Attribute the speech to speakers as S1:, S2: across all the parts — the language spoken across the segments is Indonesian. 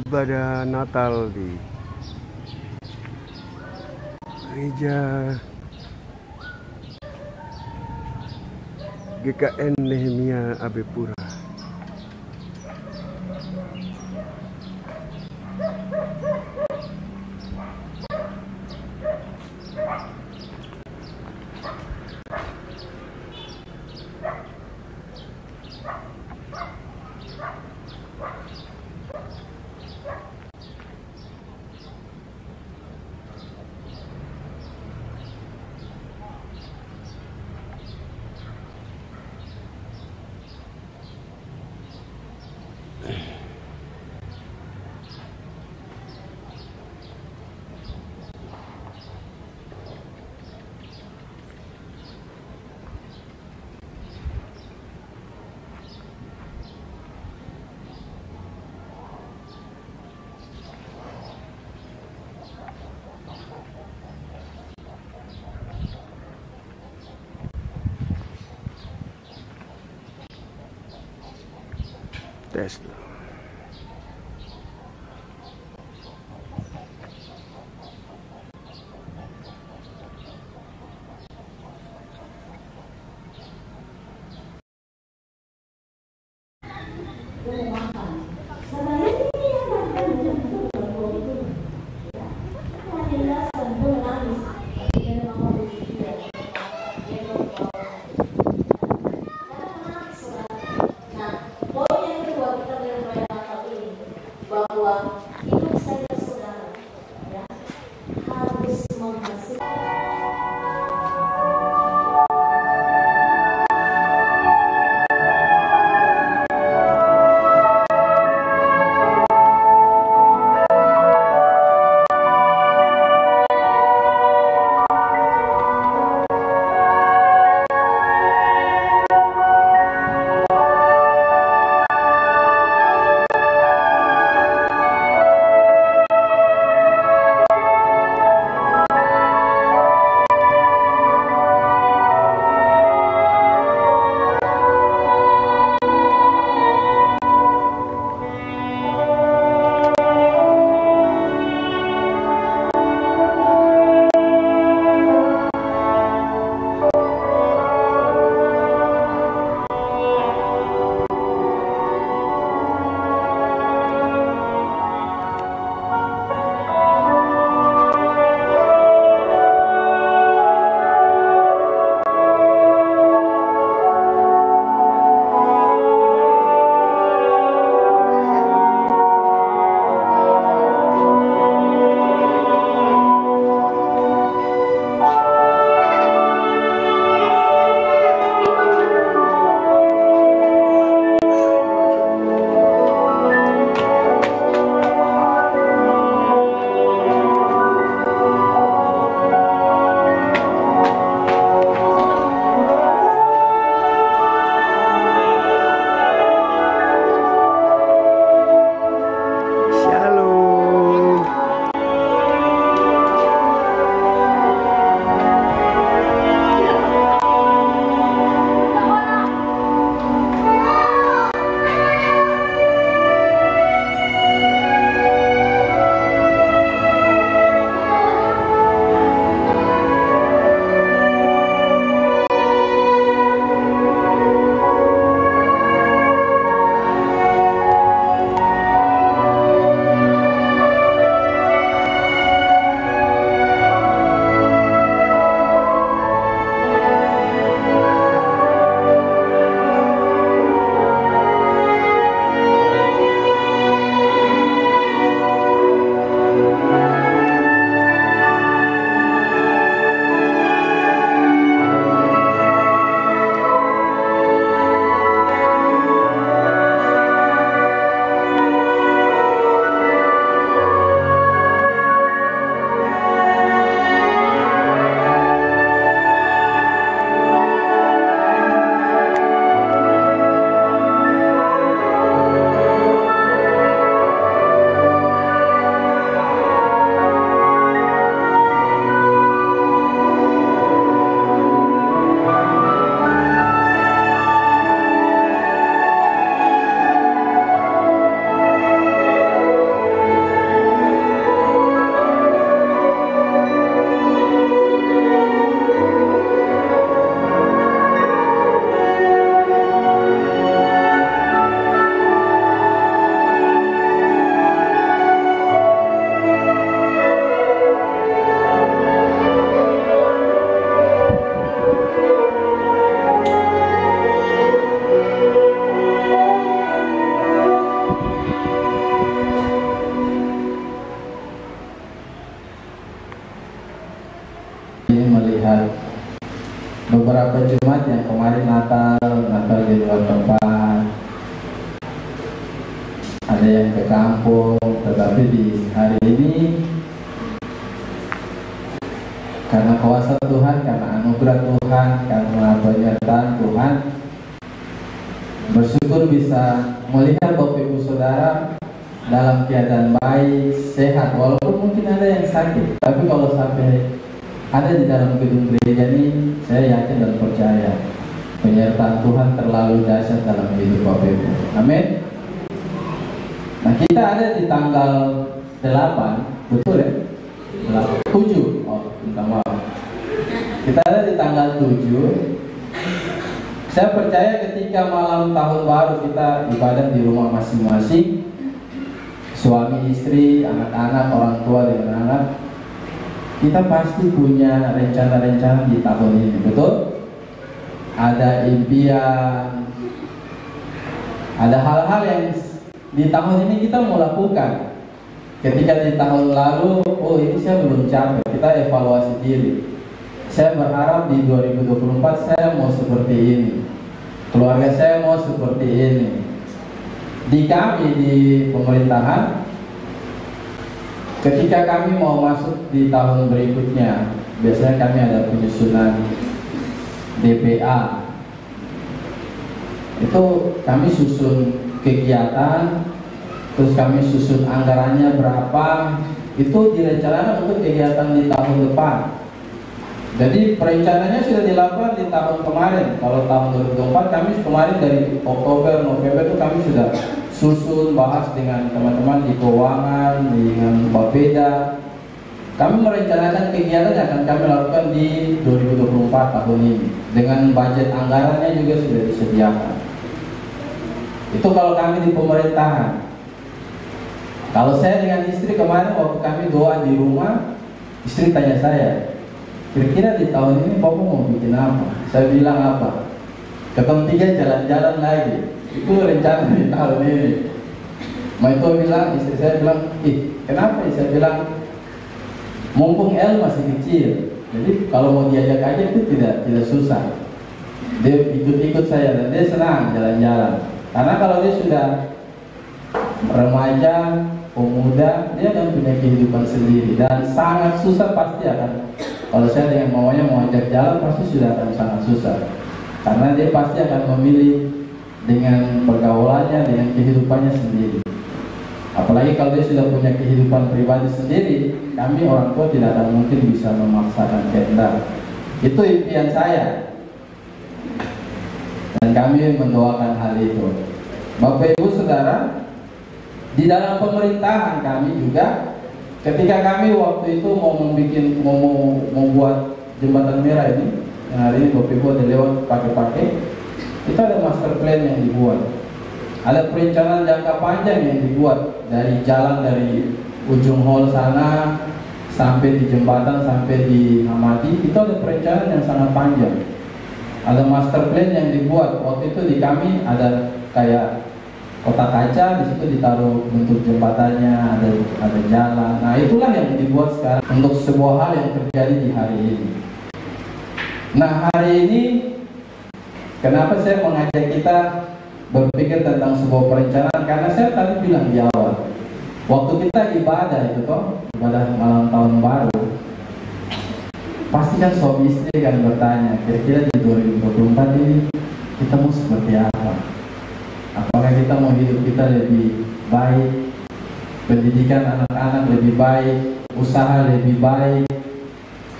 S1: ibadah Natal di gereja GKN Nehemia Abepura. Tes dulu.
S2: beberapa Jumat yang kemarin Natal di luar tempat, ada yang ke kampung, tetapi di hari ini karena kuasa Tuhan, karena anugerah Tuhan, karena penyertaan Tuhan, bersyukur bisa melihat Bapak Ibu Saudara dalam keadaan baik, sehat, walaupun mungkin ada yang sakit. Tapi kalau sampai ada di dalam gedung gereja ini, saya yakin dan percaya penyertaan Tuhan terlalu dahsyat dalam hidup Bapak Ibu. Amin. Nah, kita ada di tanggal 8, betul ya? 7. Oh, minta maaf. Kita ada di tanggal 7. Saya percaya ketika malam tahun baru kita ibadah di rumah masing-masing, suami, istri, anak-anak, orang tua dengan anak, kita pasti punya rencana-rencana di tahun ini, betul? Ada impian, ada hal-hal yang di tahun ini kita mau lakukan. Ketika di tahun lalu, oh ini saya belum capai, kita evaluasi diri. Saya berharap di 2024 saya mau seperti ini, keluarga saya mau seperti ini. Di kami di pemerintahan, ketika kami mau masuk di tahun berikutnya, biasanya kami ada penyusunan DPA. Itu kami susun kegiatan, terus kami susun anggarannya berapa, itu direncanakan untuk kegiatan di tahun depan. Jadi perencanaannya sudah dilakukan di tahun kemarin. Kalau tahun 2024 kami kemarin dari Oktober, November itu kami sudah susun, bahas dengan teman-teman di keuangan, dengan Bapeda. Kami merencanakan kegiatan yang akan kami lakukan di 2024 tahun ini. Dengan budget anggarannya juga sudah disediakan. Itu kalau kami di pemerintahan. Kalau saya dengan istri kemarin waktu kami doa di rumah, istri tanya saya, kira-kira di tahun ini Bapak mau bikin apa? Saya bilang apa? Ketemu 3 jalan-jalan lagi. Itu rencana di tahun ini. Itu bilang, istri saya bilang, kenapa? Saya bilang, mumpung El masih kecil, jadi kalau mau diajak aja itu tidak susah. Dia ikut-ikut saya dan dia senang jalan-jalan. Karena kalau dia sudah remaja, pemuda, dia akan punya kehidupan sendiri dan sangat susah pasti akan. Kalau saya dengan mamanya mau ajak jalan pasti sudah akan sangat susah, karena dia pasti akan memilih dengan pergaulannya, dengan kehidupannya sendiri. Apalagi kalau dia sudah punya kehidupan pribadi sendiri, kami orang tua tidak akan mungkin bisa memaksakan kehendak. Itu impian saya, dan kami mendoakan hal itu. Bapak Ibu Saudara, di dalam pemerintahan kami juga, ketika kami waktu itu mau membuat jembatan merah ini, yang hari ini Bapak Ibu ada lewat pakai-pakai, itu ada master plan yang dibuat, ada perencanaan jangka panjang yang dibuat dari jalan dari ujung hall sana sampai di jembatan sampai di Hamadi. Itu ada perencanaan yang sangat panjang, ada master plan yang dibuat. Waktu itu di kami ada kayak kotak kaca, di situ ditaruh bentuk jembatannya, ada jalan. Nah, itulah yang dibuat sekarang untuk sebuah hal yang terjadi di hari ini. Nah, hari ini kenapa saya mengajak kita berpikir tentang sebuah perencanaan? Karena saya tadi bilang di awal, waktu kita ibadah itu ibadah malam tahun baru, pasti kan suami istri kan bertanya, kira-kira di 2024 ini kita mau seperti apa? Apakah kita mau hidup kita lebih baik, pendidikan anak-anak lebih baik, usaha lebih baik,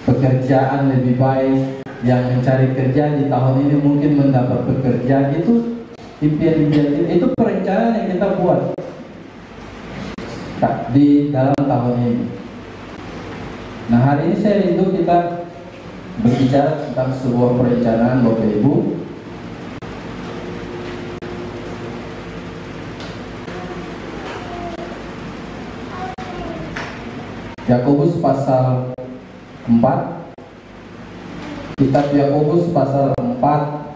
S2: pekerjaan lebih baik, yang mencari kerja di tahun ini mungkin mendapat pekerjaan. Itu impian-impian, itu perencanaan yang kita buat di dalam tahun ini. Nah, hari ini saya rindu kita berbicara tentang sebuah perencanaan Bapak Ibu. Yakobus pasal 4, kitab Yakobus pasal 4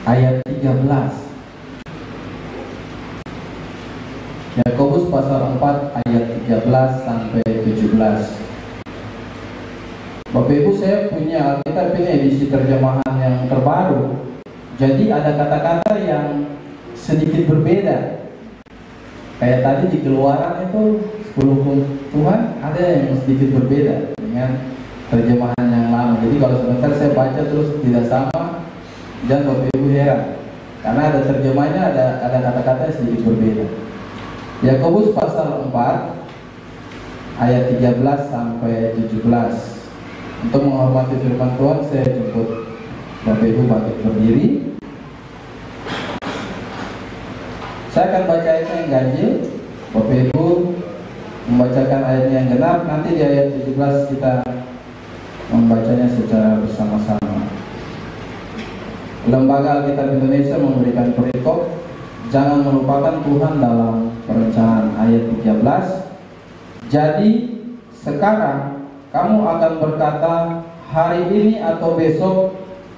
S2: ayat 13. Yakobus pasal 4 ayat 13 sampai 17. Bapak Ibu, saya punya Alkitab ini edisi terjemahan yang terbaru. Jadi ada kata-kata yang sedikit berbeda. Kayak tadi di Keluaran itu 10 hukum Tuhan ada yang sedikit berbeda dengan terjemahan yang lama. Jadi kalau sebentar saya baca terus tidak sama, jangan Bapak Ibu heran. Karena ada terjemahnya, ada kata-kata yang sedikit berbeda. Yakobus pasal 4 ayat 13 sampai 17. Untuk menghormati firman Tuhan, saya jemput Bapak Ibu bangkit berdiri. Saya akan baca ayat yang ganjil, Bapak Ibu membacakan ayatnya yang genap. Nanti di ayat 17 kita membacanya secara bersama-sama. Lembaga Alkitab Indonesia memberikan perikop, jangan melupakan Tuhan dalam perencanaan. Ayat 13. Jadi sekarang kamu akan berkata, hari ini atau besok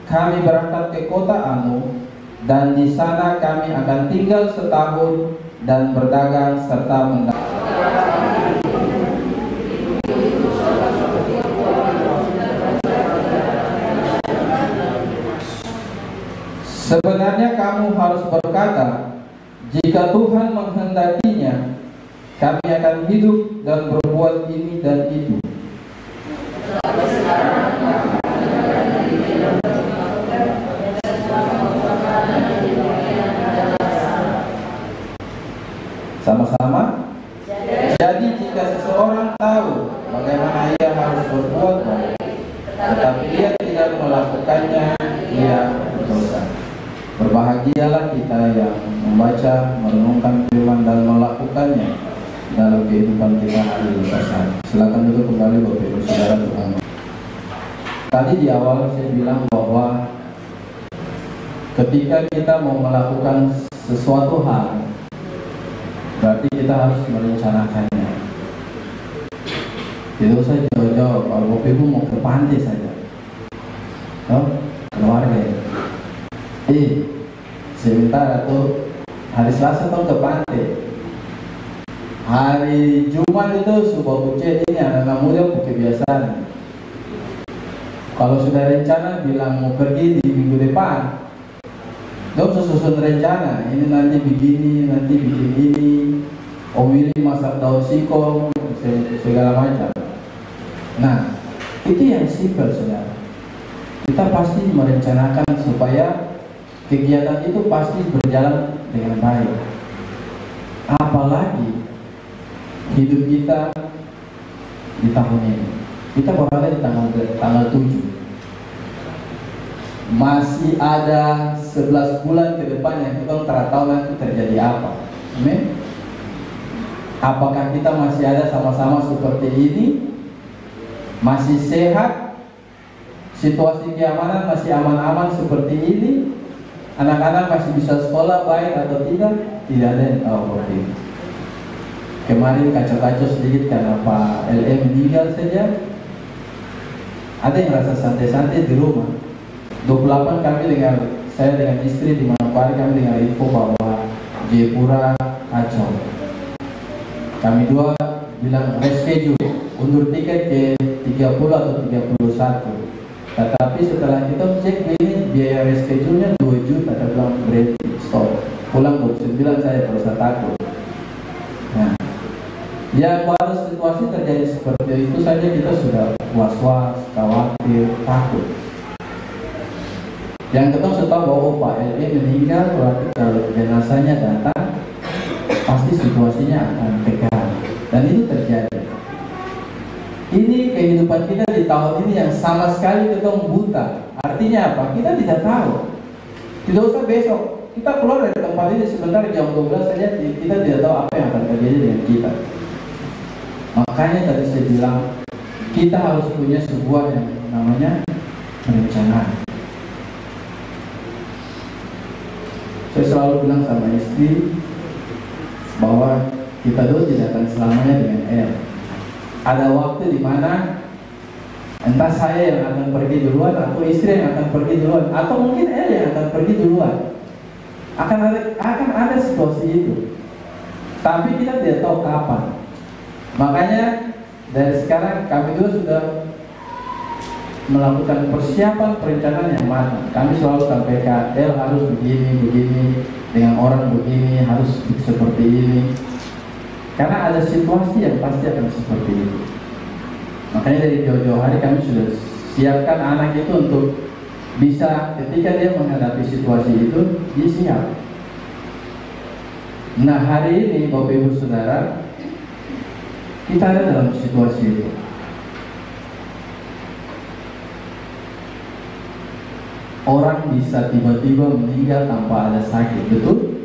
S2: kami berangkat ke kota anu, dan di sana kami akan tinggal setahun dan berdagang serta mendagang. Sebenarnya kamu harus berkata, jika Tuhan menghendakinya, kami akan hidup dan berbuat ini dan itu. Sama-sama. Jadi jika seseorang tahu bagaimana ia harus berbuat baik, tetapi ia tidak melakukannya, ia berdosa. Berbahagialah kita yang membaca, merenungkan firman dan melakukannya dalam kehidupan kita hari lepas. Silakan duduk kembali Bapak Ibu Saudara Tuhan. Tadi di awal saya bilang bahwa ketika kita mau melakukan sesuatu hal, berarti kita harus merencanakannya. Tidak usah jauh-jauh. Kalau Bapak Ibu mau ke pantai saja, keluarga ya. Sebentar atau hari Selasa ke pantai. Hari Jumat itu sebuah bucet ini anak-anak muda kebiasaan. Kalau sudah rencana bilang mau pergi di minggu depan, dong susun rencana. Ini nanti begini, nanti bikin ini. Om ini masak daun singkong, segala macam. Nah, itu yang simpel saudara. Kita pasti merencanakan supaya kegiatan itu pasti berjalan dengan baik. Apalagi hidup kita di tahun ini. Kita berada di tanggal 7. Masih ada 11 bulan ke depan yang kita tidak tahu nanti terjadi apa. Amin. Apakah kita masih ada sama-sama seperti ini? Masih sehat? Situasi keamanan masih aman-aman seperti ini? Anak-anak masih bisa sekolah baik atau tidak? Tidak ada yang tahu waktu itu. Kemarin kacau-kacau sedikit karena Pak LM meninggal saja. Ada yang rasa santai-santai di rumah. 28 kami saya dengan istri di Manokwari, kami dengar info bahwa Jayapura kacau. Kami dua bilang reschedule, undur tiket ke 30 atau 31. Tetapi setelah kita cek ini biaya reschedule-nya 2 juta, kita bilang berhenti, stop. Pulang 29 saya merasa takut. Nah, ya baru situasi terjadi seperti itu saja kita sudah was-was, khawatir, takut. Yang kita sudah tahu bahwa Pak LE meninggal, berarti kalau jenazahnya datang, pasti situasinya akan tegang. Dan itu terjadi. Ini kehidupan kita di tahun ini yang sama sekali kita buta. Artinya apa? Kita tidak tahu. Tidak usah besok. Kita keluar dari tempat ini sebentar jam 12 saja, kita tidak tahu apa yang akan terjadi dengan kita. Makanya tadi saya bilang, kita harus punya sebuah yang namanya perencanaan. Saya selalu bilang sama istri bahwa kita dulu tidak akan selamanya dengan El. Ada waktu di mana entah saya yang akan pergi duluan atau istri yang akan pergi duluan, atau mungkin El yang akan pergi duluan. Akan ada situasi itu. Tapi kita tidak tahu kapan. Makanya dari sekarang kami dulu sudah melakukan persiapan perencanaan yang matang. Kami selalu sampaikan, harus begini, dengan orang begini, harus seperti ini. Karena ada situasi yang pasti akan seperti itu. Makanya dari jauh-jauh hari kami sudah siapkan anak itu untuk bisa ketika dia menghadapi situasi itu, dia siap. Nah, hari ini Bapak Ibu Saudara, kita ada dalam situasi itu. Orang bisa tiba-tiba meninggal tanpa ada sakit, betul?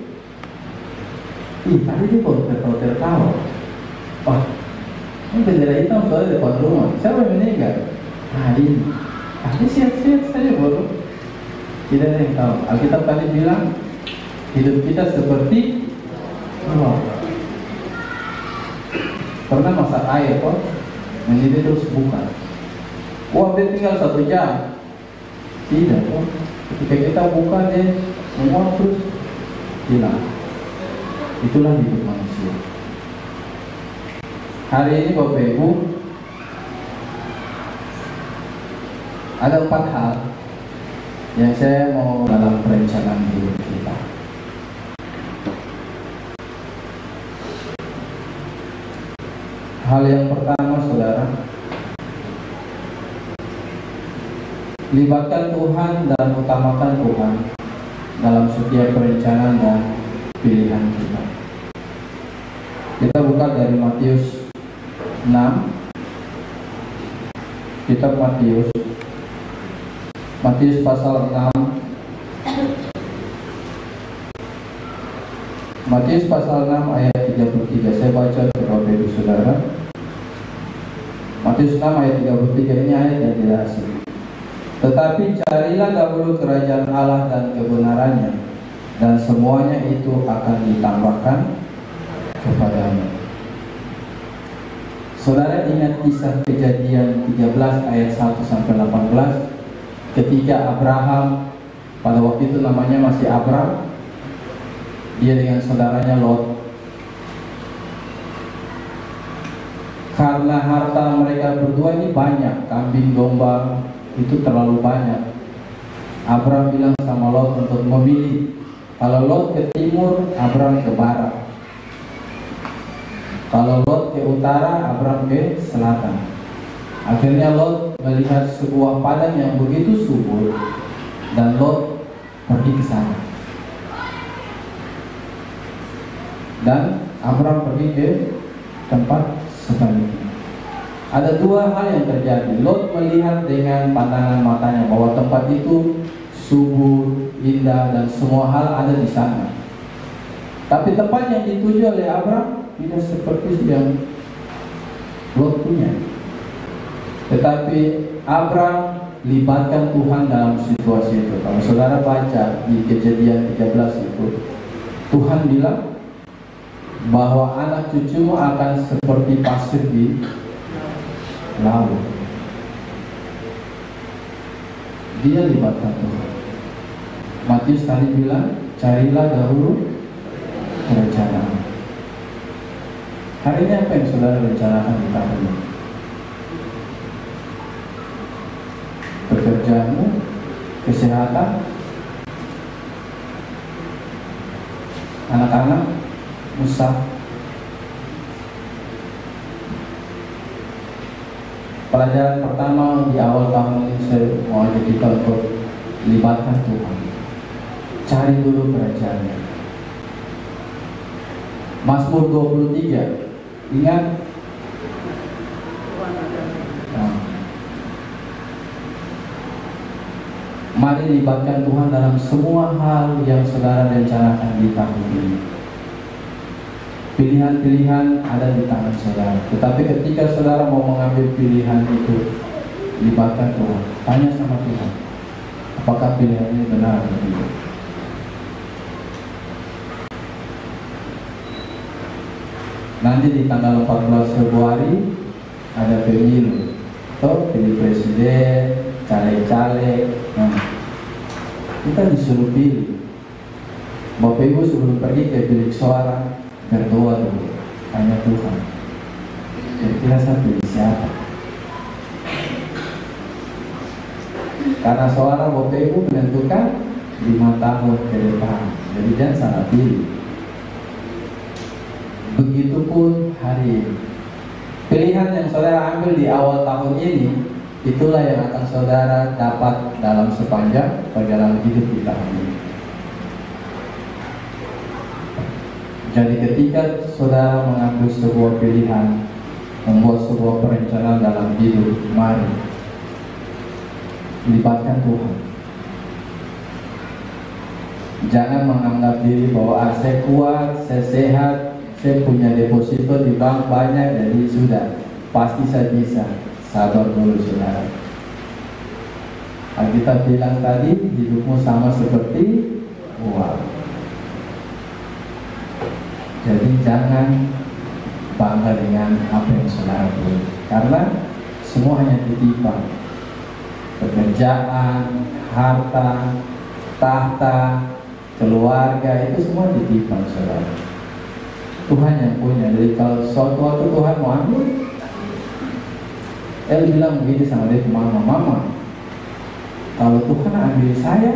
S2: Tadi dia baru tertawa. Wah, ini bendera hitam soalnya depan rumah. Siapa yang meninggal? Ini. Tadi siap-siap saja baru. Tidak ada yang tahu. Alkitab tadi bilang, hidup kita seperti pernah masak air kok, mendidih terus buka. Dia tinggal 1 jam. Tidak kok. Ketika kita buka dia menguap terus hilang. Itulah hidup manusia. Hari ini Bapak Ibu, ada 4 hal yang saya mau dalam perencanaan hidup kita. Hal yang pertama, saudara, libatkan Tuhan dan utamakan Tuhan dalam setiap perencanaan dan pilihan kita. Kita buka dari Matius 6. Kitab Matius pasal 6. Matius pasal 6 ayat 33. Saya baca untuk Bapak Ibu Saudara. Matius 6 ayat 33 ini ayat yang tidak asing. Tetapi carilah dahulu kerajaan Allah dan kebenarannya, dan semuanya itu akan ditambahkan kepadamu. Saudara ingat kisah Kejadian 13 ayat 1 sampai 18, ketika Abraham, pada waktu itu namanya masih Abram, dia dengan saudaranya Lot, karena harta mereka berdua ini banyak, kambing domba itu terlalu banyak. Abram bilang sama Lot untuk memilih. Kalau Lot ke timur, Abram ke barat. Kalau Lot ke utara, Abram ke selatan. Akhirnya Lot melihat sebuah padang yang begitu subur, dan Lot pergi ke sana. Dan Abram pergi ke tempat sebaliknya. Ada 2 hal yang terjadi. Lot melihat dengan pandangan matanya bahwa tempat itu subur, indah, dan semua hal ada di sana. Tapi tempat yang dituju oleh Abram tidak seperti yang Lot punya. Tetapi Abram libatkan Tuhan dalam situasi itu. Kalau saudara baca di Kejadian 13 itu, Tuhan bilang bahwa anak cucumu akan seperti pasir di laut. Dia libatkan Tuhan. Matius tadi bilang, carilah dahulu kerajaan Allah. Hari ini apa yang saudara rencanakan di tahun ini? Pekerjaanmu, kesehatan, anak-anak, usaha. Pelajaran pertama di awal tahun ini saya mau ajak kita untuk libatkan Tuhan. Cari dulu kerajaannya. Mazmur 23. Ingat? Mari libatkan Tuhan dalam semua hal yang saudara rencanakan di tahun ini. Pilihan-pilihan ada di tangan saudara. Tetapi ketika saudara mau mengambil pilihan itu, libatkan Tuhan. Tanya sama Tuhan, apakah pilihan ini benar atau tidak. Nanti di tanggal 14 Februari ada pemilu, atau pilih presiden, caleg-caleg. Nah, kita disuruh pilih. Bapak Ibu sebelum pergi ke bilik suara, berdoa dulu, tanya Tuhan, kira-kira saya pilih siapa? Karena saudara Bapak Ibu menentukan 5 tahun ke depan. Jadi jangan salah pilih. Begitupun hari ini. Pilihan yang saudara ambil di awal tahun ini, itulah yang akan saudara dapat dalam sepanjang perjalanan hidup di tahun ini. Jadi ketika saudara mengambil sebuah pilihan, membuat sebuah perencanaan dalam hidup, mari libatkan Tuhan. Jangan menganggap diri bahwa saya kuat, saya sehat, saya punya deposito di bank banyak, jadi sudah pasti saya bisa. Sabar dulu saudara. Alkitab bilang tadi, hidupmu sama seperti uang. Jadi jangan bangga dengan apa yang saudara punya, karena semua hanya titipan. Pekerjaan, harta, tahta, keluarga, itu semua titipan saudara. Tuhan yang punya. Jadi kalau suatu waktu Tuhan mau ambil, El bilang begitu sama dia, mama, kalau Tuhan ambil saya,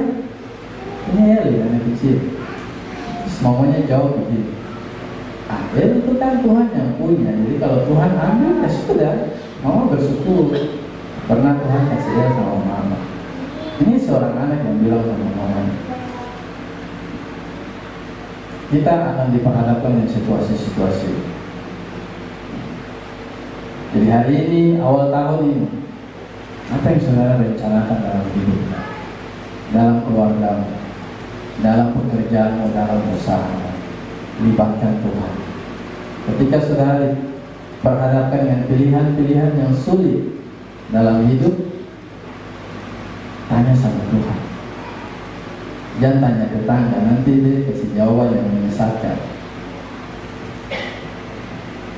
S2: ini El anak kecil, terus mamanya jawab begini, itu kan Tuhan yang punya. Jadi kalau Tuhan ambil, ya sudah, mama bersyukur. Pernah Tuhan kasih dia sama mama. Ini seorang anak yang bilang sama mama, kita akan diperhadapkan dengan situasi-situasi. Jadi hari ini, awal tahun ini, apa yang saudara rencanakan dalam hidup, dalam keluarga, dalam pekerjaan, dalam usaha? Libatkan Tuhan. Ketika saudara diperhadapkan dengan pilihan-pilihan yang sulit dalam hidup, tanya sama Tuhan. Jangan tanya tetangga, nanti dia kasih jawaban yang menyesatkan.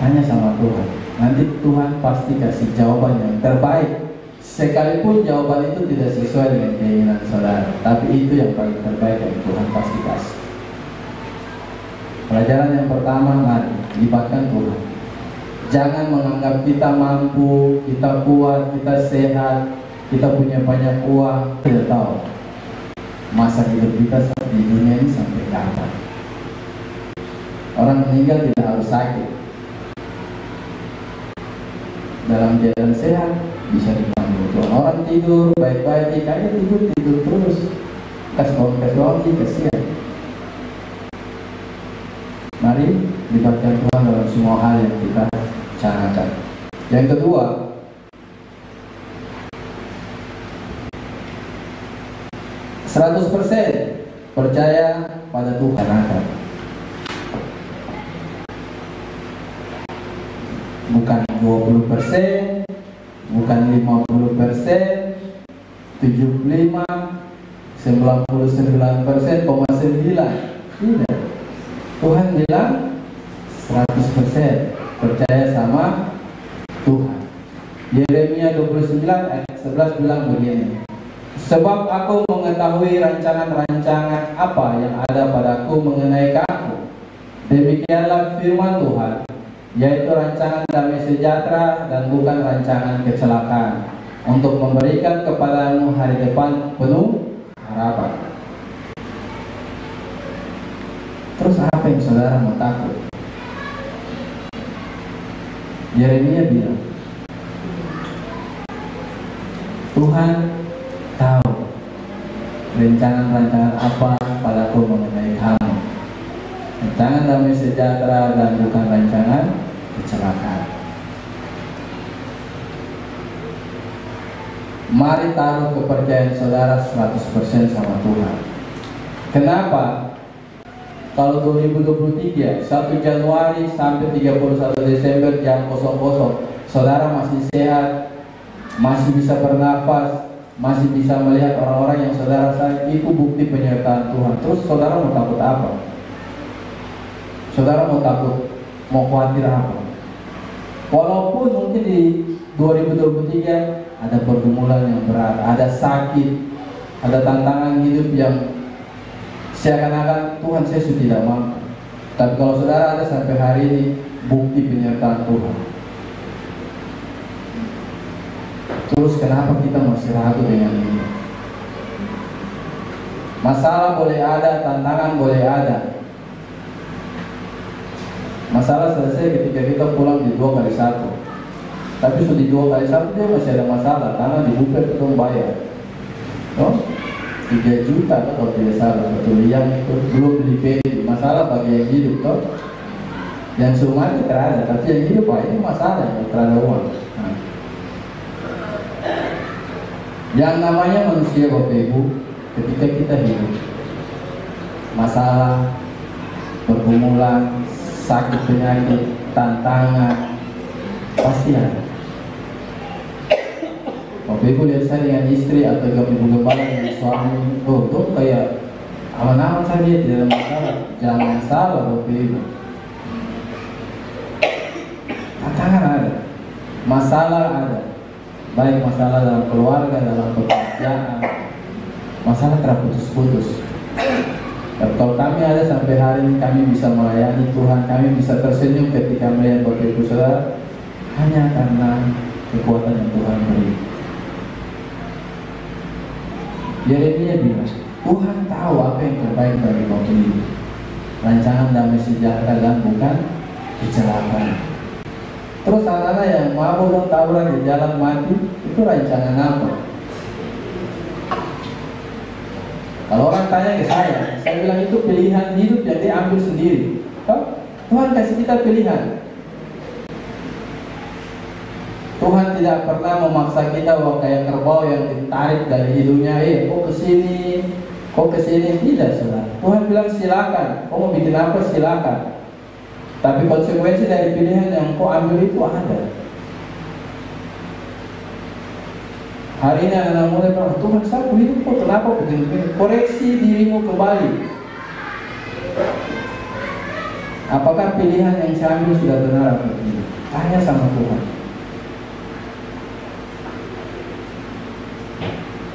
S2: Tanya sama Tuhan, nanti Tuhan pasti kasih jawaban yang terbaik. Sekalipun jawaban itu tidak sesuai dengan keinginan saudara, tapi itu yang paling terbaik yang Tuhan pasti kasih. Pelajaran yang pertama, mari libatkan Tuhan. Jangan menganggap kita mampu, kita kuat, kita sehat, kita punya banyak uang. Tidak tahu masa hidup kita di dunia ini sampai kapan. Orang meninggal tidak harus sakit. Dalam keadaan sehat bisa dipanggil Tuhan. Orang tidur baik-baik, kayaknya tidur terus. Kasih kasihan. Mari libatkan Tuhan dalam semua hal yang kita canangkan. Yang kedua, %100% percaya pada Tuhan akan. Bukan 20%, bukan 50%, 75, 99,9. Tidak. Tuhan bilang 100% percaya sama Tuhan. Yeremia 29 ayat 11 bilang begini, sebab aku mengetahui rancangan-rancangan apa yang ada padaku mengenai kamu. Demikianlah firman Tuhan, yaitu rancangan damai sejahtera dan bukan rancangan kecelakaan, untuk memberikan kepadamu hari depan penuh harapan. Terus apa yang saudara mau takut? Yeremia bilang, Tuhan tahu rencana-rencana apa padaku mengenai kamu. Rancangan damai sejahtera dan bukan rancangan kecelakaan. Mari taruh kepercayaan saudara 100% sama Tuhan. Kenapa? Kalau 2023, 1 Januari sampai 31 Desember jam 00, saudara masih sehat, masih bisa bernafas, masih bisa melihat orang-orang yang saudara sayang, itu bukti penyertaan Tuhan. Terus saudara mau takut apa? Saudara mau takut, mau khawatir apa? Walaupun mungkin di 2023 ada pergumulan yang berat, ada sakit, ada tantangan hidup yang seakan-akan Tuhan saya sudah tidak mampu. Tapi kalau saudara ada sampai hari ini, bukti penyertaan Tuhan. Terus kenapa kita masih ragu dengan ini? Masalah boleh ada, tantangan boleh ada. Masalah selesai ketika kita pulang di 2x1. Tapi sudah di 2x1 dia masih ada masalah karena di bukit itu bayar. No? 3 juta kalau tidak salah, satu liang itu belum beli beli. Masalah bagi yang hidup toh. Yang suruh mati terada, tapi yang hidup ini masalah yang terada uang. Nah. Yang namanya manusia Bapak Ibu, ketika kita hidup, masalah, pergumulan, sakit penyakit, tantangan, pasti ada. Bapak Ibu lihat saya dengan istri atau ibu gembala dengan suami, oh tuh kayak aman-aman saja, tidak ada masalah. Jangan salah Bapak Ibu. Tantangan ada, masalah ada, baik masalah dalam keluarga, dalam pekerjaan, masalah terputus-putus. Dan kalau kami ada sampai hari ini, kami bisa melayani Tuhan, kami bisa tersenyum ketika melihat Bapak Ibu Saudara, hanya karena kekuatan yang Tuhan beri. Yeremia bilang, Tuhan tahu apa yang terbaik bagi Bapak Ibu. Rancangan damai sejahtera dan bukan kecelakaan. Terus anak-anak yang mabuk dan tawuran di jalan mati, itu rancangan apa? Kalau orang tanya ke saya bilang itu pilihan hidup yang diambil sendiri. Tuhan kasih kita pilihan. Tuhan tidak pernah memaksa kita bahwa kayak kerbau yang ditarik dari hidungnya, kok kesini, tidak saudara. Tuhan bilang silakan, kau mau bikin apa silakan. Tapi konsekuensi dari pilihan yang kau ambil itu ada. Hari ini anak-anak mulai bilang, Tuhan saya hidup kok kenapa begini? Koreksi dirimu kembali. Apakah pilihan yang saya ambil sudah benar atau tidak? Tanya sama Tuhan.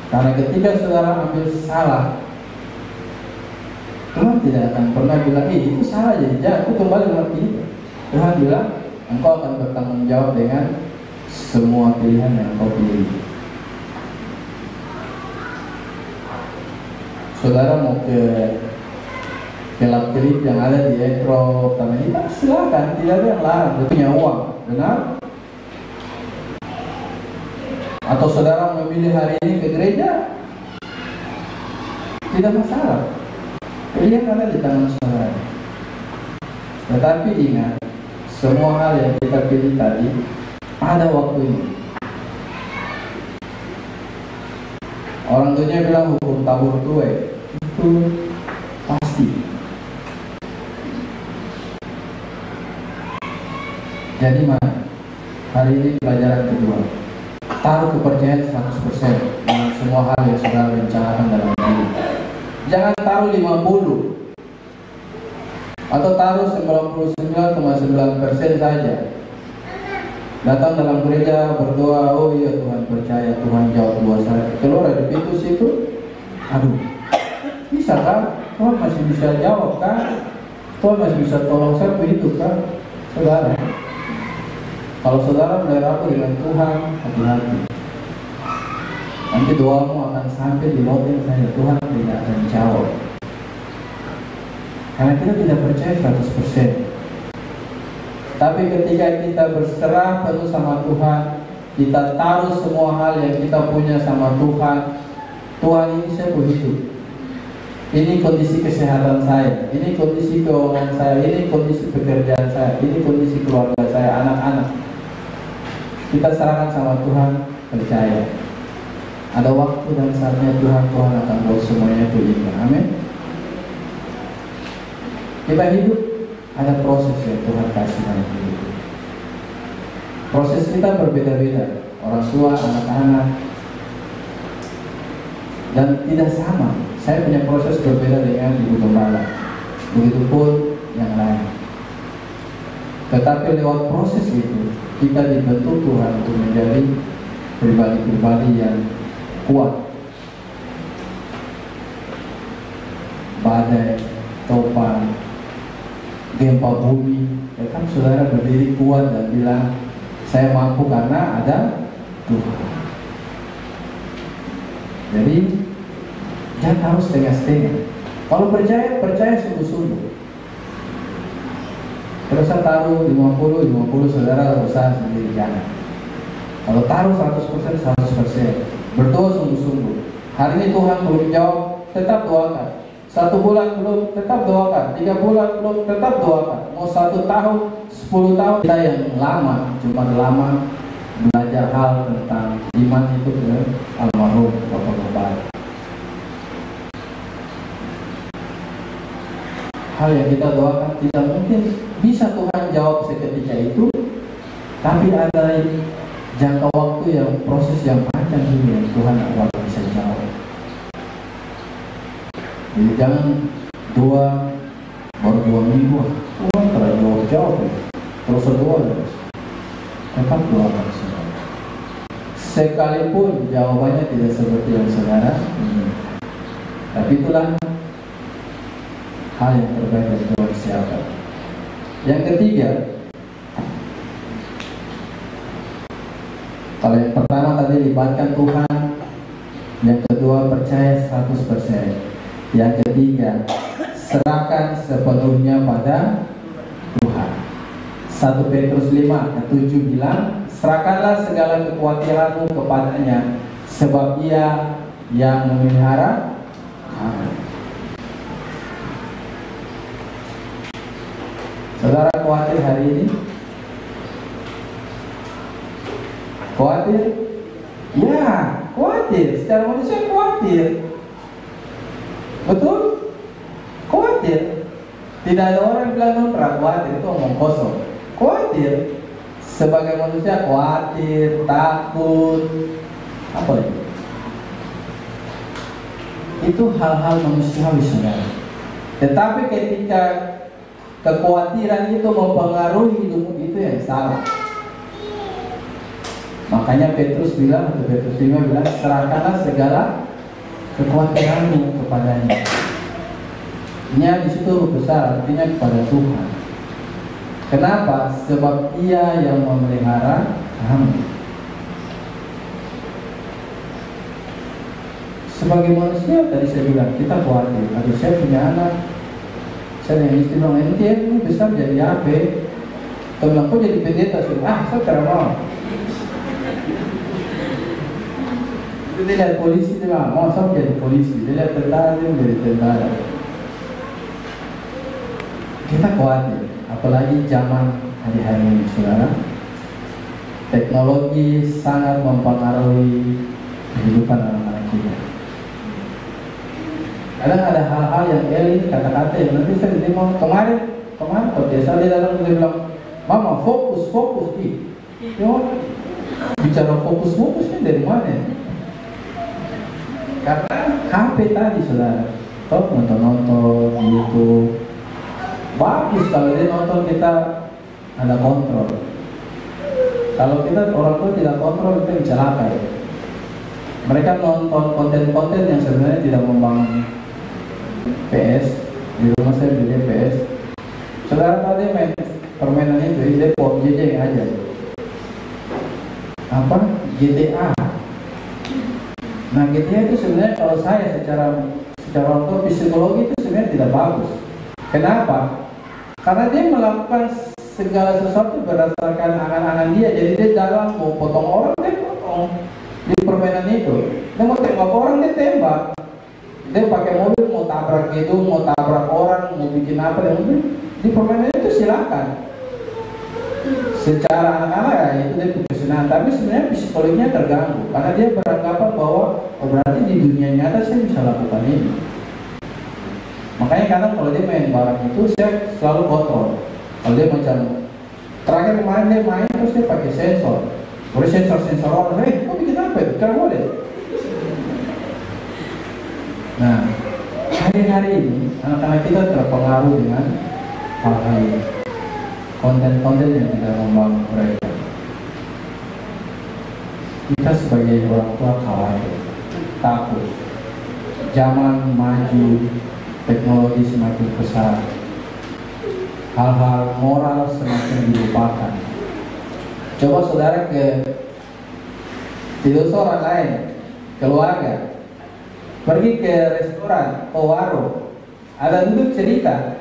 S2: Karena ketika saudara ambil salah, Tuhan tidak akan pernah bilang, itu salah jadi jangan, aku kembali mengerti itu. Tuhan bilang, engkau akan bertanggung jawab dengan semua pilihan yang engkau pilih. Saudara mau ke kelab-kelip yang ada di Etro, karena ini silakan, tidak ada yang larang, dia punya uang, benar? Atau saudara memilih hari ini ke gereja, tidak masalah. Pilihan ada di tangan saudara. Tetapi ingat, semua hal yang kita pilih tadi ada waktunya. Orang tuanya bilang hukum tabur tuai, itu pasti. Jadi mana? Hari ini pelajaran kedua. Taruh kepercayaan 100% dengan semua hal yang saudara rencanakan dalam hidup. Jangan taruh 50 atau taruh 99,9% saja. Datang dalam gereja berdoa, oh iya Tuhan percaya, Tuhan jawab doa saya. Keluar dari pintu situ, aduh, bisa kan? Tuhan masih bisa jawab kan? Tuhan masih bisa tolong saya begitu kan? Saudara, kalau saudara mulai rapuh dengan Tuhan, hati-hati. Nanti doamu akan sampai di loteng saya, Tuhan tidak akan jawab. Karena kita tidak percaya 100%. Tapi ketika kita berserah penuh sama Tuhan, kita taruh semua hal yang kita punya sama Tuhan. Tuhan, ini saya hidup. Ini kondisi kesehatan saya, ini kondisi keuangan saya, ini kondisi pekerjaan saya, ini kondisi keluarga saya, anak-anak. Kita serahkan sama Tuhan, percaya. Ada waktu dan saatnya Tuhan akan bawa semuanya ke indah. Amin. Kita hidup, ada proses yang Tuhan kasih dalam hidup. Proses kita berbeda-beda, orang tua, anak-anak, dan tidak sama. Saya punya proses berbeda dengan ibu gembala, begitupun yang lain. Tetapi lewat proses itu, kita dibentuk Tuhan untuk menjadi pribadi-pribadi yang kuat. Badai, topan, gempa bumi, ya kan saudara berdiri kuat dan bilang, saya mampu karena ada Tuhan. Jadi Jangan taruh setengah-setengah. Kalau percaya, percaya sungguh-sungguh. Terus saya taruh 50, saudara usaha sendiri, jangan. Kalau taruh 100%, 100%. Berdoa sungguh-sungguh. Hari ini Tuhan belum jawab, tetap doakan. 1 bulan belum, tetap doakan. 3 bulan belum, tetap doakan. Mau 1 tahun, 10 tahun. Kita yang lama, cuma lama belajar hal tentang iman itu ke almarhum Bapak-Bapak. Hal yang kita doakan tidak mungkin bisa Tuhan jawab seketika itu, tapi ada jangka waktu yang proses yang panjang ini yang Tuhan akan bisa jawab. Jadi jangan doa baru 2 minggu, Tuhan terlalu jauh, terus doa terus. Tetap doakan saudara. Sekalipun jawabannya tidak seperti yang saudara ingin, tapi itulah hal yang terbaik dari Tuhan siapa. Yang ketiga, kalau yang pertama tadi libatkan Tuhan, yang kedua percaya 100%. Yang ketiga, serahkan sepenuhnya pada Tuhan. 1 Petrus 5:7 bilang, serahkanlah segala kekhawatiranmu kepadanya, sebab Ia yang memelihara kamu. Saudara khawatir hari ini? Khawatir? Ya, khawatir. Secara manusia khawatir. Betul? Khawatir. Tidak ada orang yang bilang non khawatir, itu omong kosong. Khawatir. Sebagai manusia khawatir, takut, apa itu? Itu hal-hal manusiawi saudara. Tetapi ketika kekhawatiran itu mempengaruhi hidupmu, itu yang salah. Makanya Petrus 5 bilang, serahkanlah segala kekhawatiranmu kepadanya. Ini di situ huruf besar, artinya kepada Tuhan. Kenapa? Sebab Ia yang memelihara kamu. Sebagai manusia tadi saya bilang kita khawatir. Aduh, saya punya anak, saya yang istri bilang, ini besar jadi apa? Saya bilang, kok jadi pendeta? Saya tidak mau. Dia lihat polisi, dia bilang, mau saya jadi polisi. Dia lihat tentara, dia menjadi tentara. Kita khawatir, apalagi zaman hari-hari ini saudara. Teknologi sangat mempengaruhi kehidupan anak-anak kita. Kadang ada hal-hal yang elit, kata-kata yang nanti saya terima. Kemarin kalau biasa dia datang, dia bilang, mama fokus di. Bicara fokusnya dari mana? Karena HP tadi saudara, kalau nonton YouTube, bagus kalau dia nonton kita ada kontrol. Kalau kita orang tua tidak kontrol, kita celaka ya. Mereka nonton konten-konten yang sebenarnya tidak membangun. PS di rumah saya beli PS. Saudara tahu dia main permainan itu, dia PUBG aja. Apa? GTA. Nah GTA itu sebenarnya kalau saya secara waktu psikologi itu sebenarnya tidak bagus. Kenapa? Karena dia melakukan segala sesuatu berdasarkan angan-angan dia. Jadi dia dalam mau potong orang, dia potong di permainan itu. Dia mau tembak orang, dia tembak. Dia pakai mobil mau tabrak gedung, mau tabrak orang, mau bikin apa yang mungkin di permainan itu silakan. Secara anak-anak ya itu dia kesenangan, tapi sebenarnya psikologinya terganggu karena dia beranggapan bahwa berarti di dunia nyata saya bisa lakukan ini. Makanya kadang kalau dia main barang itu saya selalu kontrol. Kalau dia macam terakhir kemarin dia main terus dia pakai sensor, boleh sensor orang, kok bikin apa itu? Kan boleh. Nah hari-hari ini anak-anak kita terpengaruh dengan hal-hal ini. Konten-konten yang tidak membangun mereka. Kita sebagai orang tua khawatir, takut. Zaman maju, teknologi semakin besar, hal-hal moral semakin dilupakan. Coba saudara ke tidak seorang lain, keluarga. pergi ke restoran atau warung, ada duduk cerita,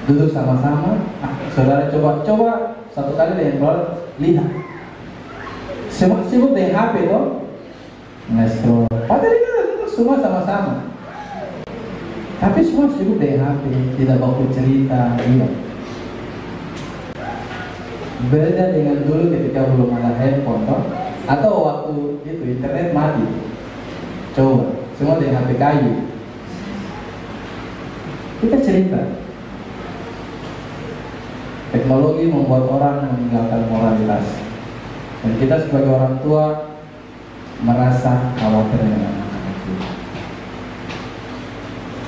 S2: duduk sama-sama. Saudara coba satu kali dengan keluar, lihat semua sibuk dengan HP toh, nge-scroll. Padahal duduk semua sama-sama, tapi semua sibuk dengan HP, tidak mau cerita. Iya. Beda dengan dulu ketika belum ada handphone toh, atau waktu itu internet mati. Coba semua dengan HP kayu. Kita cerita. Teknologi membuat orang meninggalkan moralitas, dan kita sebagai orang tua merasa khawatir dengan anak-anak kita.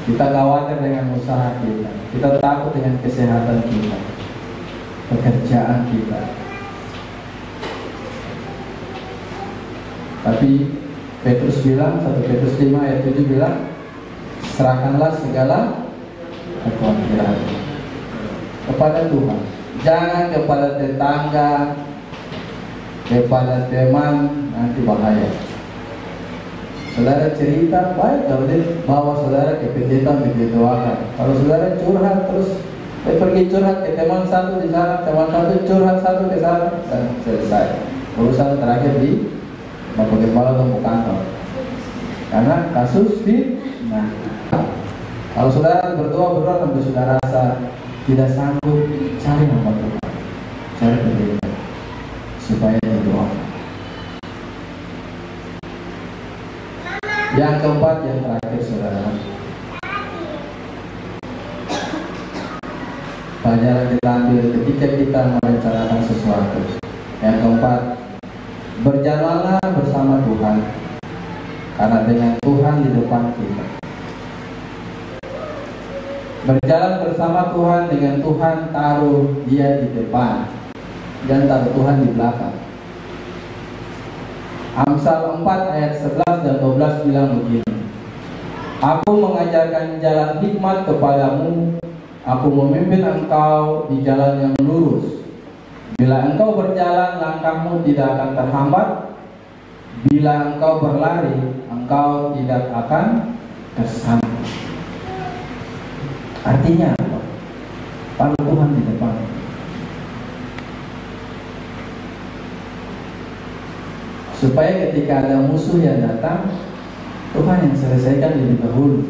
S2: Kita khawatir dengan usaha kita, kita takut dengan kesehatan kita, pekerjaan kita. Tapi Petrus bilang, 1 Petrus 5 ayat 7 bilang, serahkanlah segala kekhawatiran kepada Tuhan, jangan kepada tetangga, kepada teman, nanti bahaya. Saudara cerita baik, kalau dia bawa saudara ke pendeta didoakan. Kalau saudara curhat terus, pergi curhat ke teman satu di sana, teman satu curhat satu ke sana, dan selesai. Urusan terakhir di Bapak Gembala atau kantor, karena kasus fitnah. Kalau saudara berdoa sampai saudara rasa tidak sanggup, cari nama Tuhan, cari pendeta supaya didoakan. Yang keempat, yang terakhir saudara, pelajaran kita ambil ketika kita merencanakan sesuatu. Yang keempat, berjalanlah bersama Tuhan, karena dengan Tuhan di depan kita. Berjalan bersama Tuhan, dengan Tuhan taruh dia di depan, dan taruh Tuhan di belakang. Amsal 4 ayat 11 dan 12 bilang begini, aku mengajarkan jalan hikmat kepadamu, aku memimpin engkau di jalan yang lurus. Bila engkau berjalan, langkahmu tidak akan terhambat. Bila engkau berlari, engkau tidak akan tersandung. Artinya apa? Taruh Tuhan di depan. Supaya ketika ada musuh yang datang, Tuhan yang selesaikan lebih dahulu.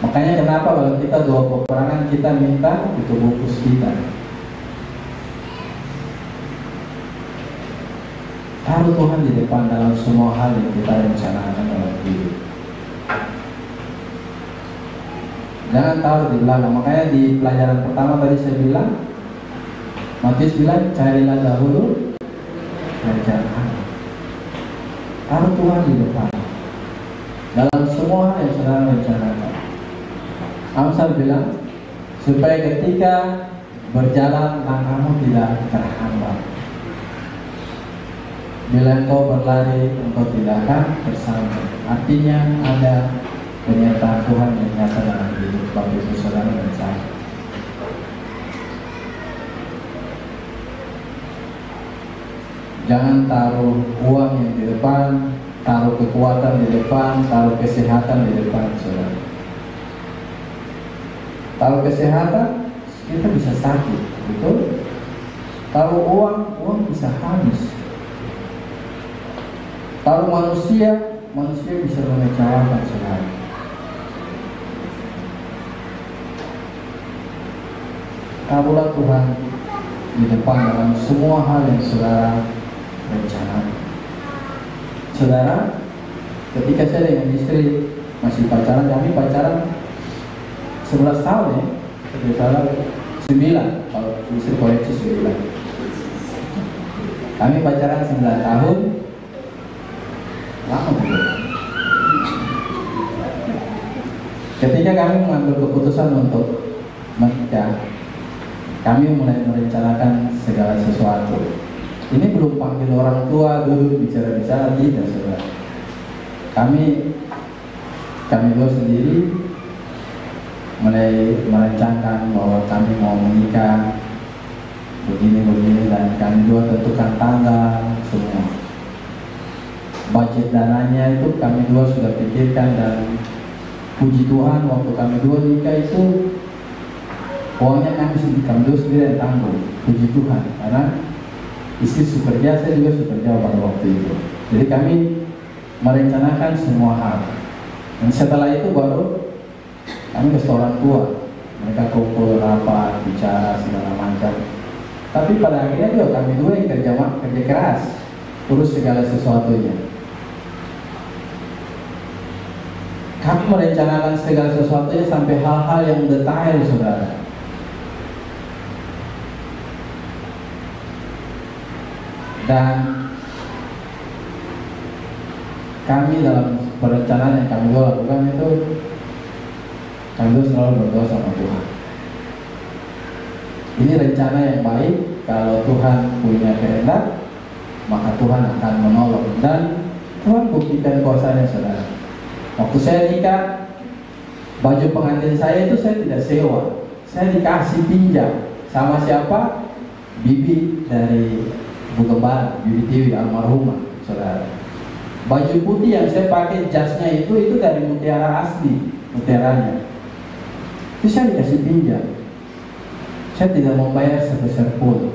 S2: Makanya kenapa kalau kita doa peperangan, kita minta itu bungkus kita. Taruh Tuhan di depan dalam semua hal yang kita rencanakan dalam hidup. Jangan taruh di belakang. Makanya di pelajaran pertama tadi saya bilang, Matius bilang, carilah dahulu kerajaan Allah. Taruh Tuhan di depan dalam semua hal yang saudara rencanakan. Amsal bilang, supaya ketika berjalan langkahmu tidak terhambat. Bila engkau berlari, engkau tidak akan tersandung. Artinya ada penyertaan Tuhan yang nyata dalam hidup Bapak Ibu Saudara dan saya. Jangan taruh uang yang di depan, taruh kekuatan di depan, taruh kesehatan di depan, saudara. Taruh kesehatan, kita bisa sakit, betul? Taruh uang bisa habis. Taruh manusia bisa mengecewakan, saudara. Taruhlah Tuhan di depan dalam semua hal yang saudara rencanakan. Saudara, ketika saya dengan istri masih pacaran, kami pacaran 11 tahun ya, tidak salah 9, kalau istri koleksi 9. Kami pacaran 9 tahun, lama betul. Ketika kami mengambil keputusan untuk menikah, kami mulai merencanakan segala sesuatu. Ini belum panggil orang tua, duduk bicara-bicara, tidak, saudara. Kami dua sendiri mulai merencanakan bahwa kami mau menikah begini, dan kami dua tentukan tanggal semua. budget dananya itu kami dua sudah pikirkan, dan puji Tuhan waktu kami dua nikah itu uangnya kami dua sendiri yang tanggung. Puji Tuhan, karena istri bekerja, saya juga bekerja pada waktu itu. Jadi kami merencanakan semua hal, dan setelah itu baru kami ke orang tua. Mereka kumpul, rapat, bicara segala macam. Tapi pada akhirnya juga kami dua yang kerja keras, urus segala sesuatunya. Kami merencanakan segala sesuatunya sampai hal-hal yang detail, saudara. Dan kami dalam perencanaan yang kami lakukan itu, kami selalu berdoa sama Tuhan. Ini rencana yang baik. Kalau Tuhan punya kehendak, maka Tuhan akan menolong. Dan Tuhan buktikan kuasanya, saudara. Waktu saya nikah, baju pengantin saya itu saya tidak sewa, saya dikasih pinjam. Sama siapa? Bibi dari Bu Gembala, Bibi Tiwi almarhumah, saudara. Baju putih yang saya pakai, jasnya itu dari mutiara asli, mutiaranya. Itu saya dikasih pinjam. Saya tidak membayar sebesar pun.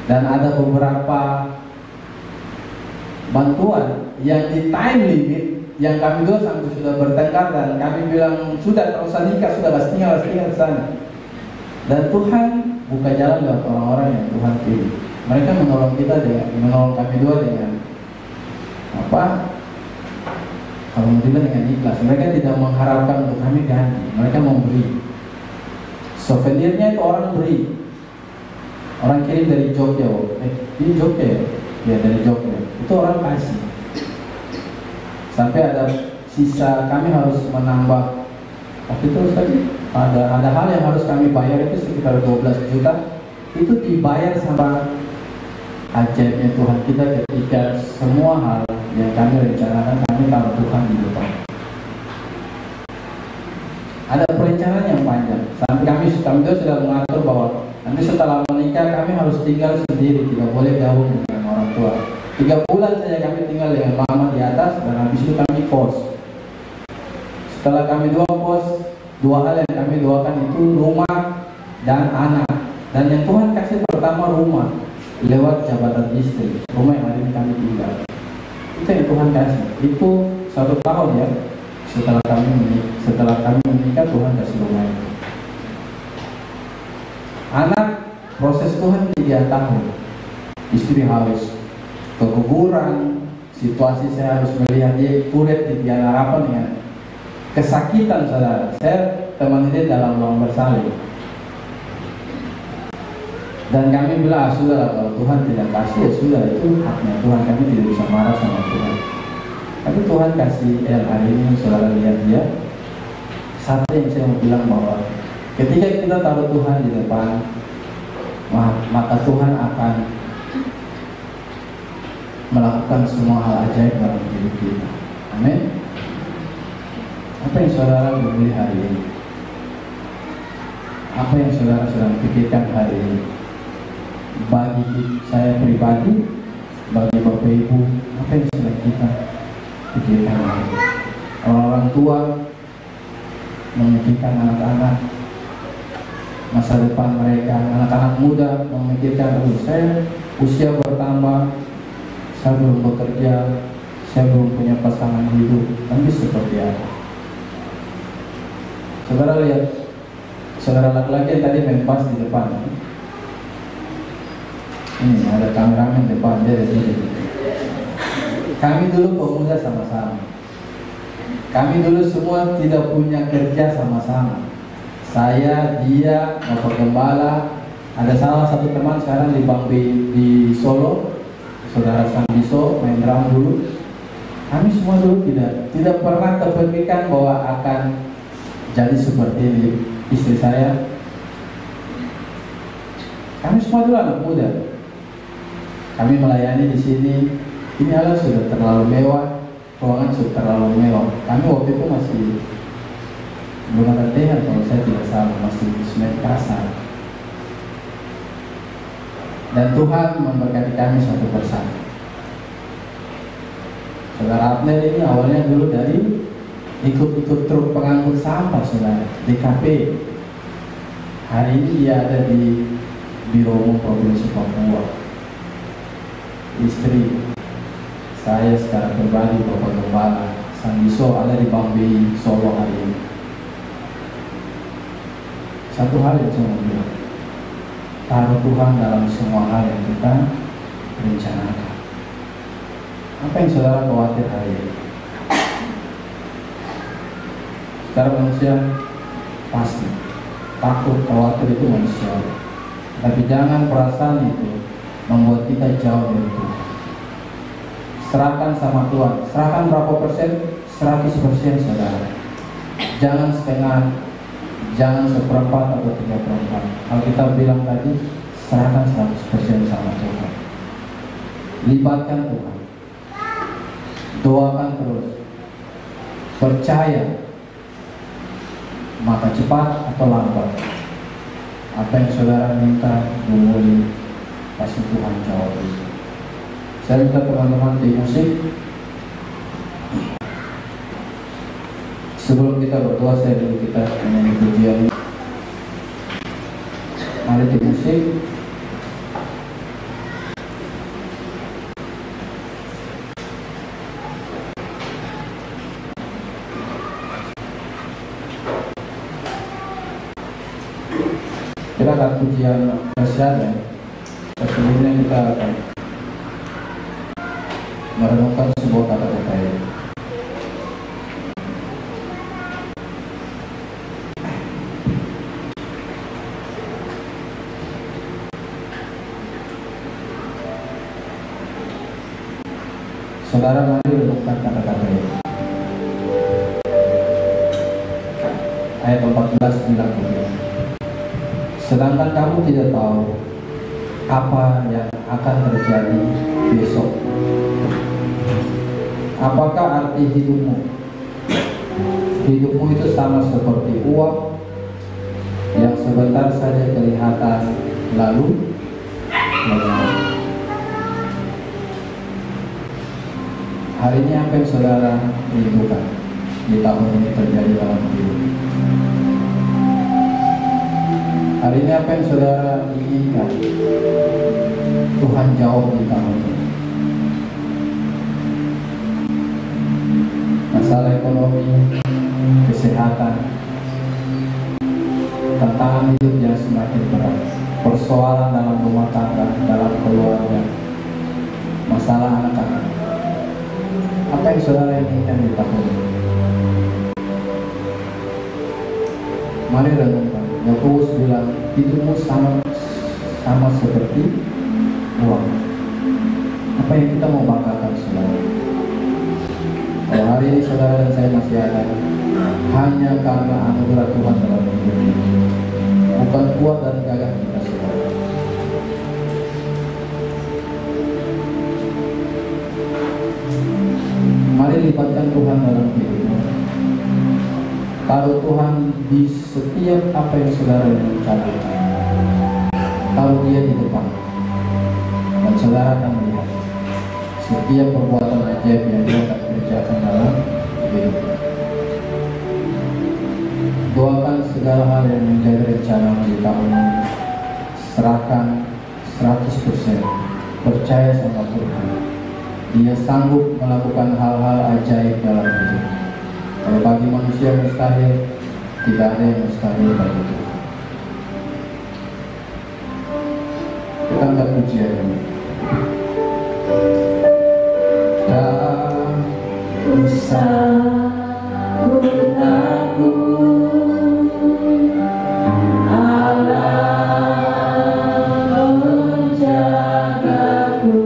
S2: Dan ada beberapa bantuan yang di time limit yang kami dua sampai sudah bertengkar, dan kami bilang sudah tak usah nikah, sudah tinggal di sana. Dan Tuhan buka jalan buat orang-orang yang Tuhan pilih. Mereka menolong kami dua dengan apa? Kalau tidak dengan ikhlas. Mereka tidak mengharapkan untuk kami ganti, mereka memberi. Souvenirnya itu orang beri. Orang kirim dari Jogja, ini Jogja ya, dari Jogja. Itu orang kasih. Sampai ada sisa, kami harus menambah. Waktu itu tadi ada hal yang harus kami bayar itu sekitar 12 juta. Itu dibayar sama ajaibnya Tuhan kita ketika semua hal yang kami rencanakan kami taruh Tuhan di depan. Ada perencanaan yang panjang. Sampai kami sudah mengatur bahwa nanti setelah menikah kami harus tinggal sendiri, tidak boleh gabung dengan orang tua. 3 bulan saja kami tinggal dengan mama di atas, dan habis itu kami kos. Setelah kami kos, 2 hal yang kami doakan itu rumah dan anak. Dan yang Tuhan kasih pertama rumah lewat jabatan istri, rumah yang hari ini kami tinggal. Itu yang Tuhan kasih. Itu 1 tahun ya. Setelah kami menikah Tuhan kasih rumah itu. Anak, proses Tuhan 3 tahun. Istri harus keguguran, situasi saya harus melihat dia kuret di tiada harapan dengan kesakitan, saudara. Saya temani dia dalam ruang bersalin. Dan kami bilang, sudah kalau Tuhan tidak kasih, ya sudah, itu haknya Tuhan, kami tidak bisa marah sama Tuhan. Tapi Tuhan kasih hari ini, saudara lihat dia. Satu yang saya mau bilang bahwa ketika kita taruh Tuhan di depan, maka Tuhan akan melakukan semua hal ajaib dalam hidup kita. Amin. Apa yang saudara beli hari ini? Apa yang saudara sedang pikirkan hari ini? Bagi saya pribadi, bagi Bapak Ibu, apa yang sedang kita pikirkan hari ini? Orang-orang tua memikirkan anak-anak, masa depan mereka. Anak-anak muda memikirkan, saya usia bertambah, saya belum bekerja, saya belum punya pasangan hidup, nanti seperti apa? Saudara lihat, saudara laki-laki yang tadi main pas di depan. Ini ada kameramen depan dia di sini. Kami dulu pemuda sama-sama. Kami dulu semua tidak punya kerja sama-sama. Saya, dia, Bapak Gembala, ada salah satu teman sekarang di Bang di Solo, Saudara Sandiso, main drum dulu. Kami semua dulu tidak pernah terpikirkan bahwa akan jadi seperti ini. Istri saya, kami semua dulu anak muda. Kami melayani di sini. Ini adalah sudah terlalu mewah, ruangan sudah terlalu mewah. Kami waktu itu masih belum ada teh, kalau saya tidak salah, masih semen kasar. dan Tuhan memberkati kami satu persatu. Saudara Abner ini awalnya dulu dari ikut-ikut truk pengangkut sampah, saudara, DKP. Hari ini dia ada di Biro Umum Provinsi Papua. Istri saya secara pribadi, Bapak Gembala Sandiso, ada di Bambi, Solo hari ini. Satu hal yang saya mau bilang, taruh Tuhan dalam semua hal yang kita rencanakan. Apa yang saudara khawatir hari ini? Secara manusia pasti takut, khawatir itu manusiawi. Tapi jangan perasaan itu membuat kita jauh dari Tuhan. Serahkan sama Tuhan. Serahkan berapa persen? 100%, saudara. Jangan setengah, jangan seperempat atau 3/4. Kalau kita bilang tadi, serahkan 100% sama Tuhan. Libatkan Tuhan. Doakan terus. Percaya, maka cepat atau lambat, apa yang saudara minta, boleh pasti Tuhan jawab itu. Saya minta teman-teman di musik. Sebelum kita berdoa, saya dulu kita menyanyi pujian. Mari di musik. Kita akan pujian spesialnya. Sebelumnya kita akan merenungkan sebuah kata-kata ini. Saudara, mari renungkan kata-kata ini. Ayat 14 bilang begini. Sedangkan kamu tidak tahu apa yang akan terjadi besok. Apakah arti hidupmu? Hidupmu itu sama seperti uap yang sebentar saja kelihatan lalu lenyap. Hari ini apa yang saudara rindukan di tahun ini terjadi dalam hidup? Hari ini apa yang saudara inginkan Tuhan jawab di tahun ini? Masalah ekonomi, kesehatan, tantangan hidup yang semakin berat, persoalan dalam rumah tangga, dalam keluarga, masalah anak-anak. Apa yang saudara inginkan di tahun ini? Mari renungkan. Yakobus bilang, hidupmu sama seperti uang. Apa yang kita mau banggakan, saudara? Kalau hari ini saudara dan saya masih ada, hanya karena anugerah Tuhan dalam hidup ini, bukan kuat dan gagah kita, saudara. Mari libatkan Tuhan dalam hidupmu. Taruh Tuhan di setiap apa yang saudara rencanakan. Taruh dia di depan, dan saudara akan melihat setiap perbuatan ajaib yang dia akan kerjakan dalam hidup. Doakan segala hal yang menjadi rencana di tahun ini. Serahkan 100%. Percaya sama Tuhan. Dia sanggup melakukan hal-hal ajaib dalam hidup. Kalau bagi manusia mustahil, tidak ada yang mustahil bagi Tuhan. Kita angkat pujian ini. Tak usah takut, Allah menjagaku.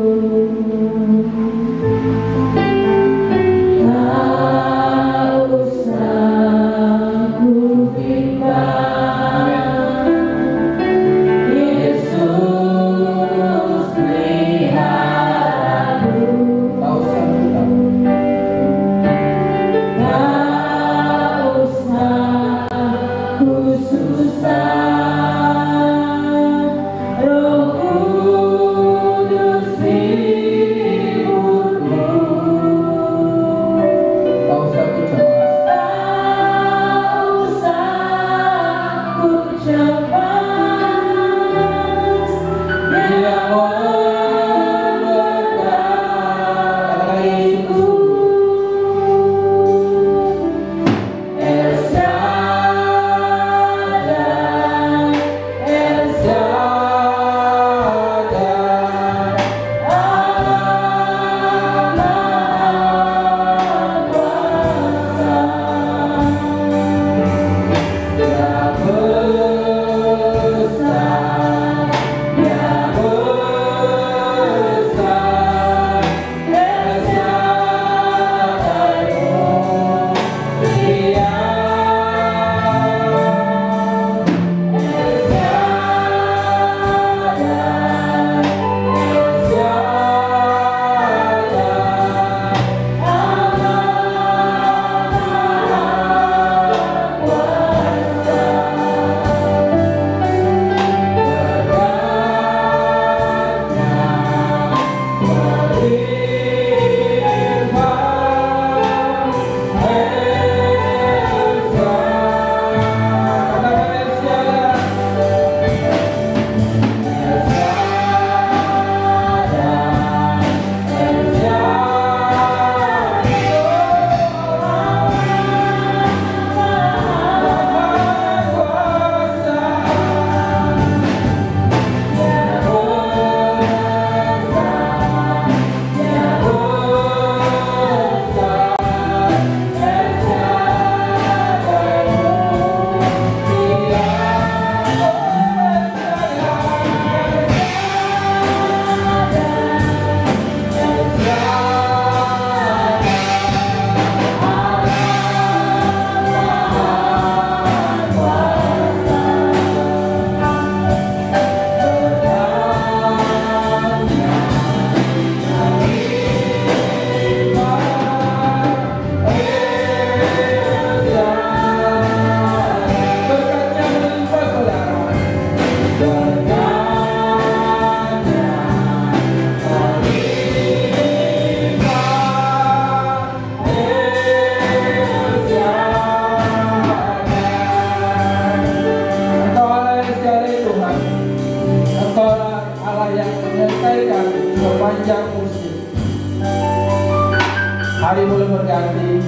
S2: Hari boleh berganti,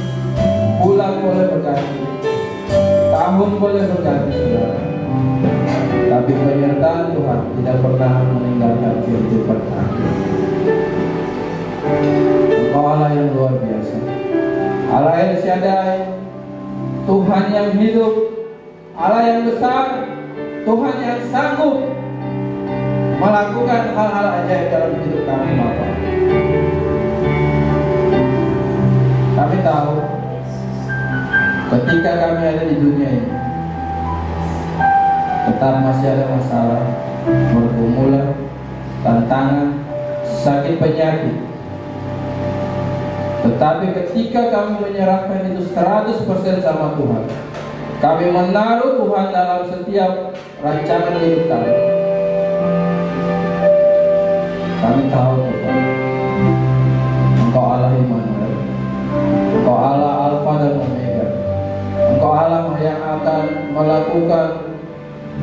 S2: bulan boleh berganti, tahun boleh berganti, saudara. Tapi penyertaan Tuhan tidak pernah meninggalkan kehidupan kami. Engkau Allah yang luar biasa, Allah El Shaddai, Tuhan yang hidup, Allah yang besar, Tuhan yang sanggup melakukan hal-hal ajaib dalam hidup kami, Bapa. Kami tahu ketika kami ada di dunia ini, tetap masih ada masalah, pergumulan, tantangan, sakit, penyakit. Tetapi ketika kami menyerahkan itu 100% sama Tuhan, kami menaruh Tuhan dalam setiap rancangan hidup kami. Kami tahu Tuhan, Engkau Allah Immanuel, Engkau Allah Alfa dan Omega, Engkau Allah yang akan melakukan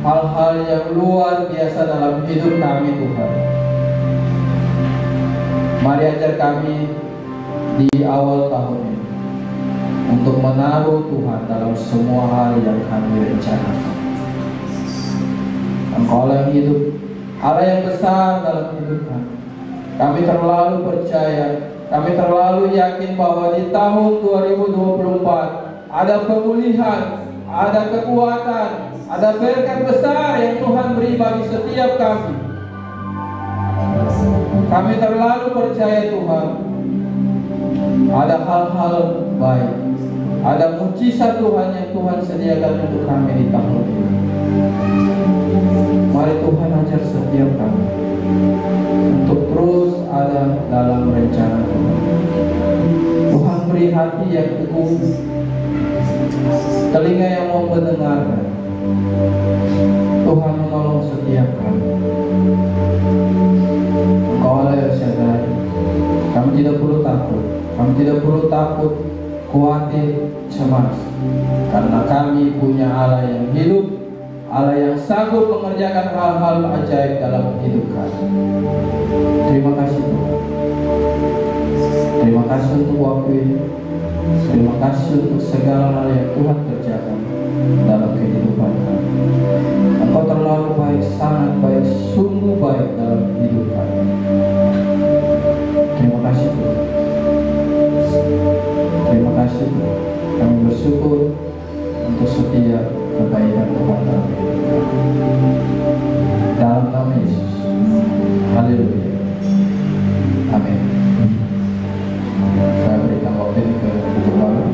S2: hal-hal yang luar biasa dalam hidup kami, Tuhan. Mari ajar kami di awal tahun ini untuk menaruh Tuhan dalam semua hal yang kami rencanakan. Engkau Allah yang hidup, Allah yang besar dalam hidup kami. Kami terlalu percaya, kami terlalu yakin bahwa di tahun 2024 ada pemulihan, ada kekuatan, ada berkat besar yang Tuhan beri bagi setiap kami. Kami terlalu percaya Tuhan, ada hal-hal baik, ada mujizat Tuhan yang Tuhan sediakan untuk kami di tahun ini. Mari Tuhan ajar setiap kami untuk terus ada dalam rencana Tuhan. Tuhan beri hati yang teguh, telinga yang mau mendengarkan. Tuhan menolong setiap kami. Engkau Allah yang Shaddai, kami tidak perlu takut. Kami tidak perlu takut, khawatir, cemas, karena kami punya Allah yang hidup, Allah yang sanggup mengerjakan hal-hal ajaib dalam hidup kami. Terima kasih Tuhan. Terima kasih untuk waktu ini. Terima kasih untuk segala hal yang Tuhan kerjakan dalam kehidupan kami. Engkau terlalu baik, sangat baik, sungguh baik dalam hidup kami. Terima kasih Tuhan. Terima kasih Tuhan. Kami bersyukur untuk setiap kebaikan Tuhan dalam hidup kami. Dalam nama Yesus. Haleluya. Amin. Saya berikan waktu ini ke Ibu Gembala.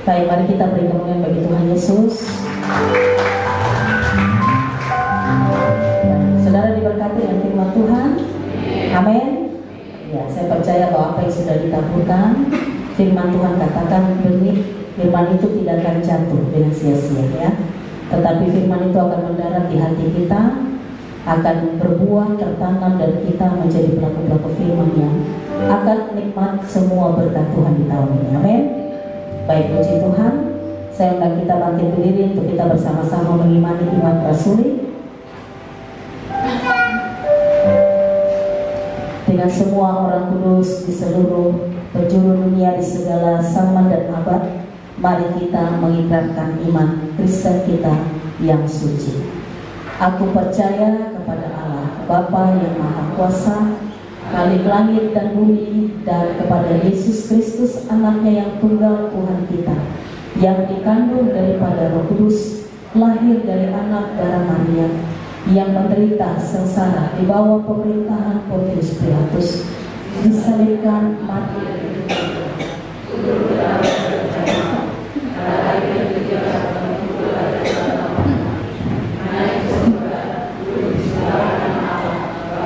S3: Baik, mari kita beri kemuliaan bagi Tuhan Yesus. Saudara diberkati dengan firman Tuhan. Amin. Ya, saya percaya bahwa apa yang sudah ditaburkan, firman Tuhan katakan benih, firman itu tidak akan jatuh dengan sia-sia, ya. Tetapi firman itu akan mendarat di hati kita, akan berbuah, tertanam, dan kita menjadi pelaku-pelaku firman yang akan menikmati semua berkat Tuhan di tahun ini. Amin. Baik, puji Tuhan. Saya undang kita bangkit berdiri untuk kita bersama-sama mengimani iman rasuli. Dengan semua orang kudus di seluruh penjuru dunia, di segala zaman dan abad, mari kita mengikrarkan iman Kristen kita yang suci. Aku percaya kepada Allah, Bapa yang Maha Kuasa, Khalik langit dan bumi, dan kepada Yesus Kristus, anaknya yang tunggal Tuhan kita, yang dikandung daripada Roh Kudus, lahir dari anak darah Maria, yang menderita sengsara di bawah pemerintahan Pontius Pilatus, disalibkan, mati,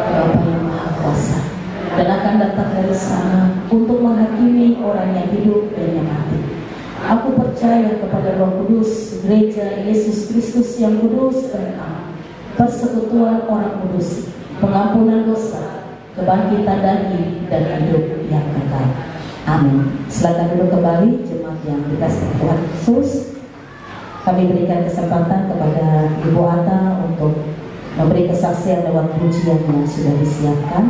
S3: Bapa yang Maha Kuasa, dan akan datang dari sana untuk menghakimi orang yang hidup dan yang mati. Aku percaya kepada Roh Kudus, Gereja Yesus Kristus yang kudus dan aman, persekutuan orang kudus, pengampunan dosa, kebangkitan daging, dan hidup yang kekal. Amin. Silakan duduk kembali jemaat yang dikasih Tuhan Yesus. Kami berikan kesempatan kepada Ibu Ata untuk memberi kesaksian lewat pujian yang sudah disiapkan.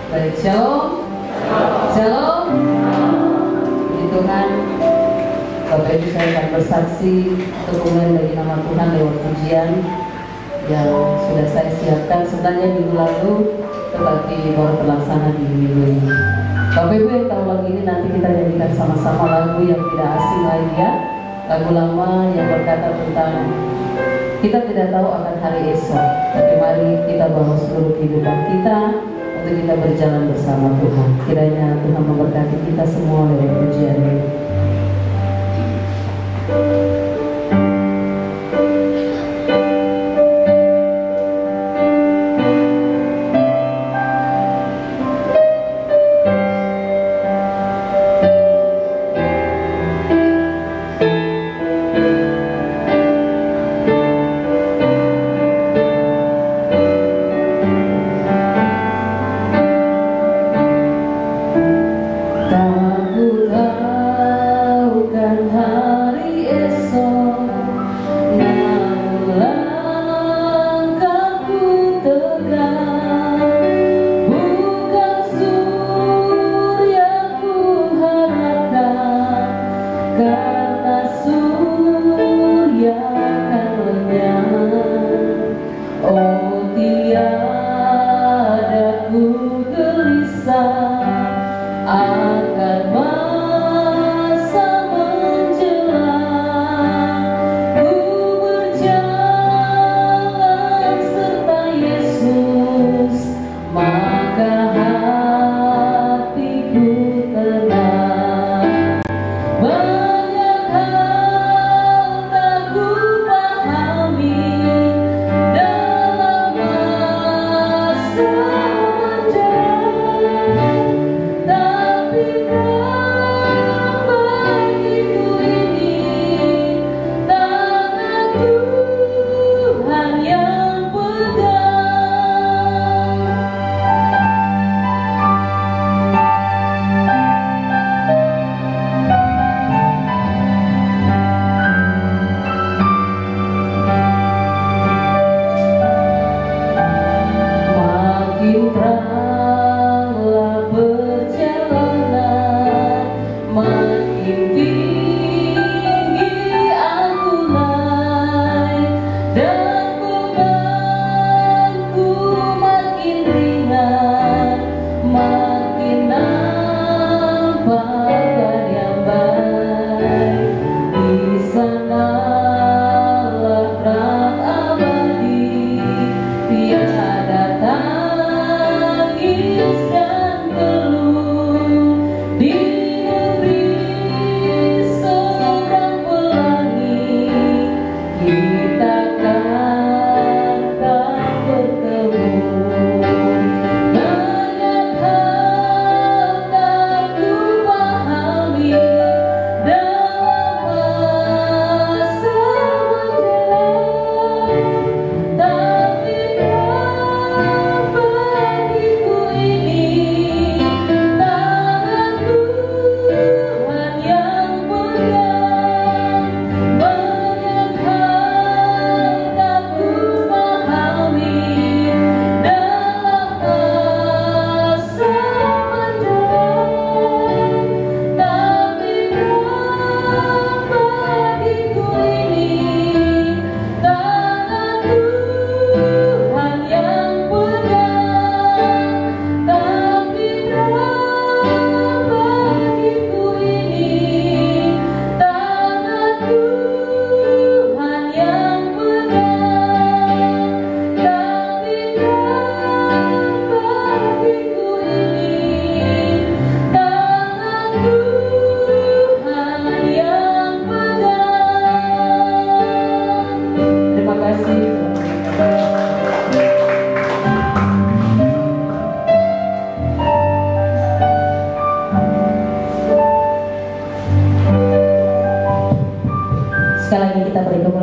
S4: Baik, shalom. Shalom. Puji Tuhan. Bapak Ibu, saya akan bersaksi dukungan dari nama Tuhan lewat pujian yang sudah saya siapkan sebenarnya minggu lalu, tetapi baru terlaksana di minggu ini. Bapak Ibu yang tahu lagu ini, nanti kita nyanyikan sama-sama lagu yang tidak asing lagi ya, lagu lama yang berkata tentang kita tidak tahu akan hari esok, tapi mari kita bawa seluruh kehidupan kita untuk kita berjalan bersama Tuhan. Kiranya Tuhan memberkati kita semua lewat pujian ini. Tak ku tahu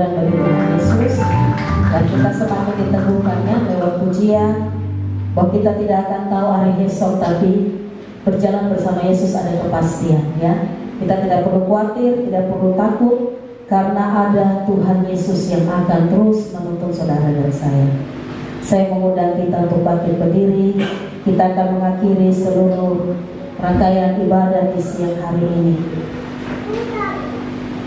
S3: kemuliaan bagi Tuhan Yesus. Dan kita semakin diteguhkannya lewat pujian bahwa kita tidak akan tahu hari esok, tapi berjalan bersama Yesus ada kepastian, ya. Kita tidak perlu khawatir, tidak perlu takut, karena ada Tuhan Yesus yang akan terus menuntun saudara dan saya. Saya mengundang kita untuk bangkit berdiri. Kita akan mengakhiri seluruh rangkaian ibadah di siang hari ini.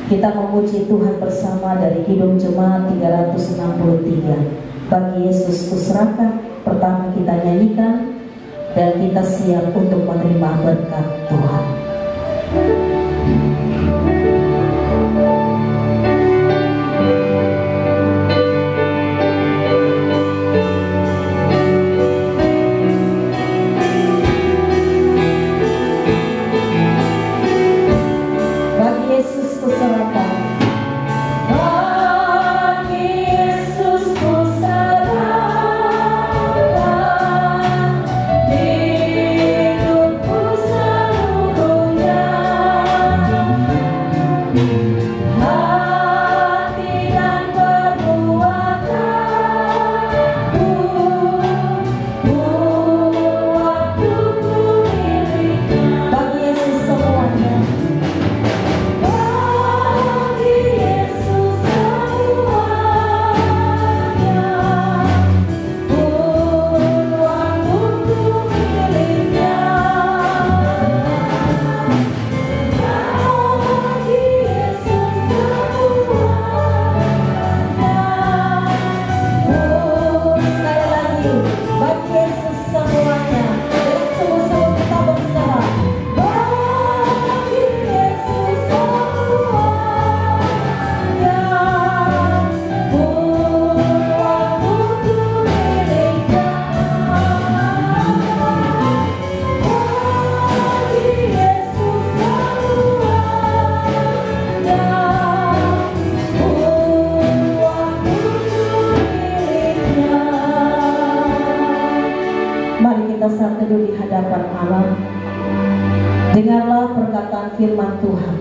S3: Kita memuji Tuhan bersama dari Kidung Jemaat 363. Bagi Yesus kuserahkan, pertama kita nyanyikan, dan kita siap untuk menerima berkat Tuhan. Di hadapan Allah, dengarlah perkataan firman Tuhan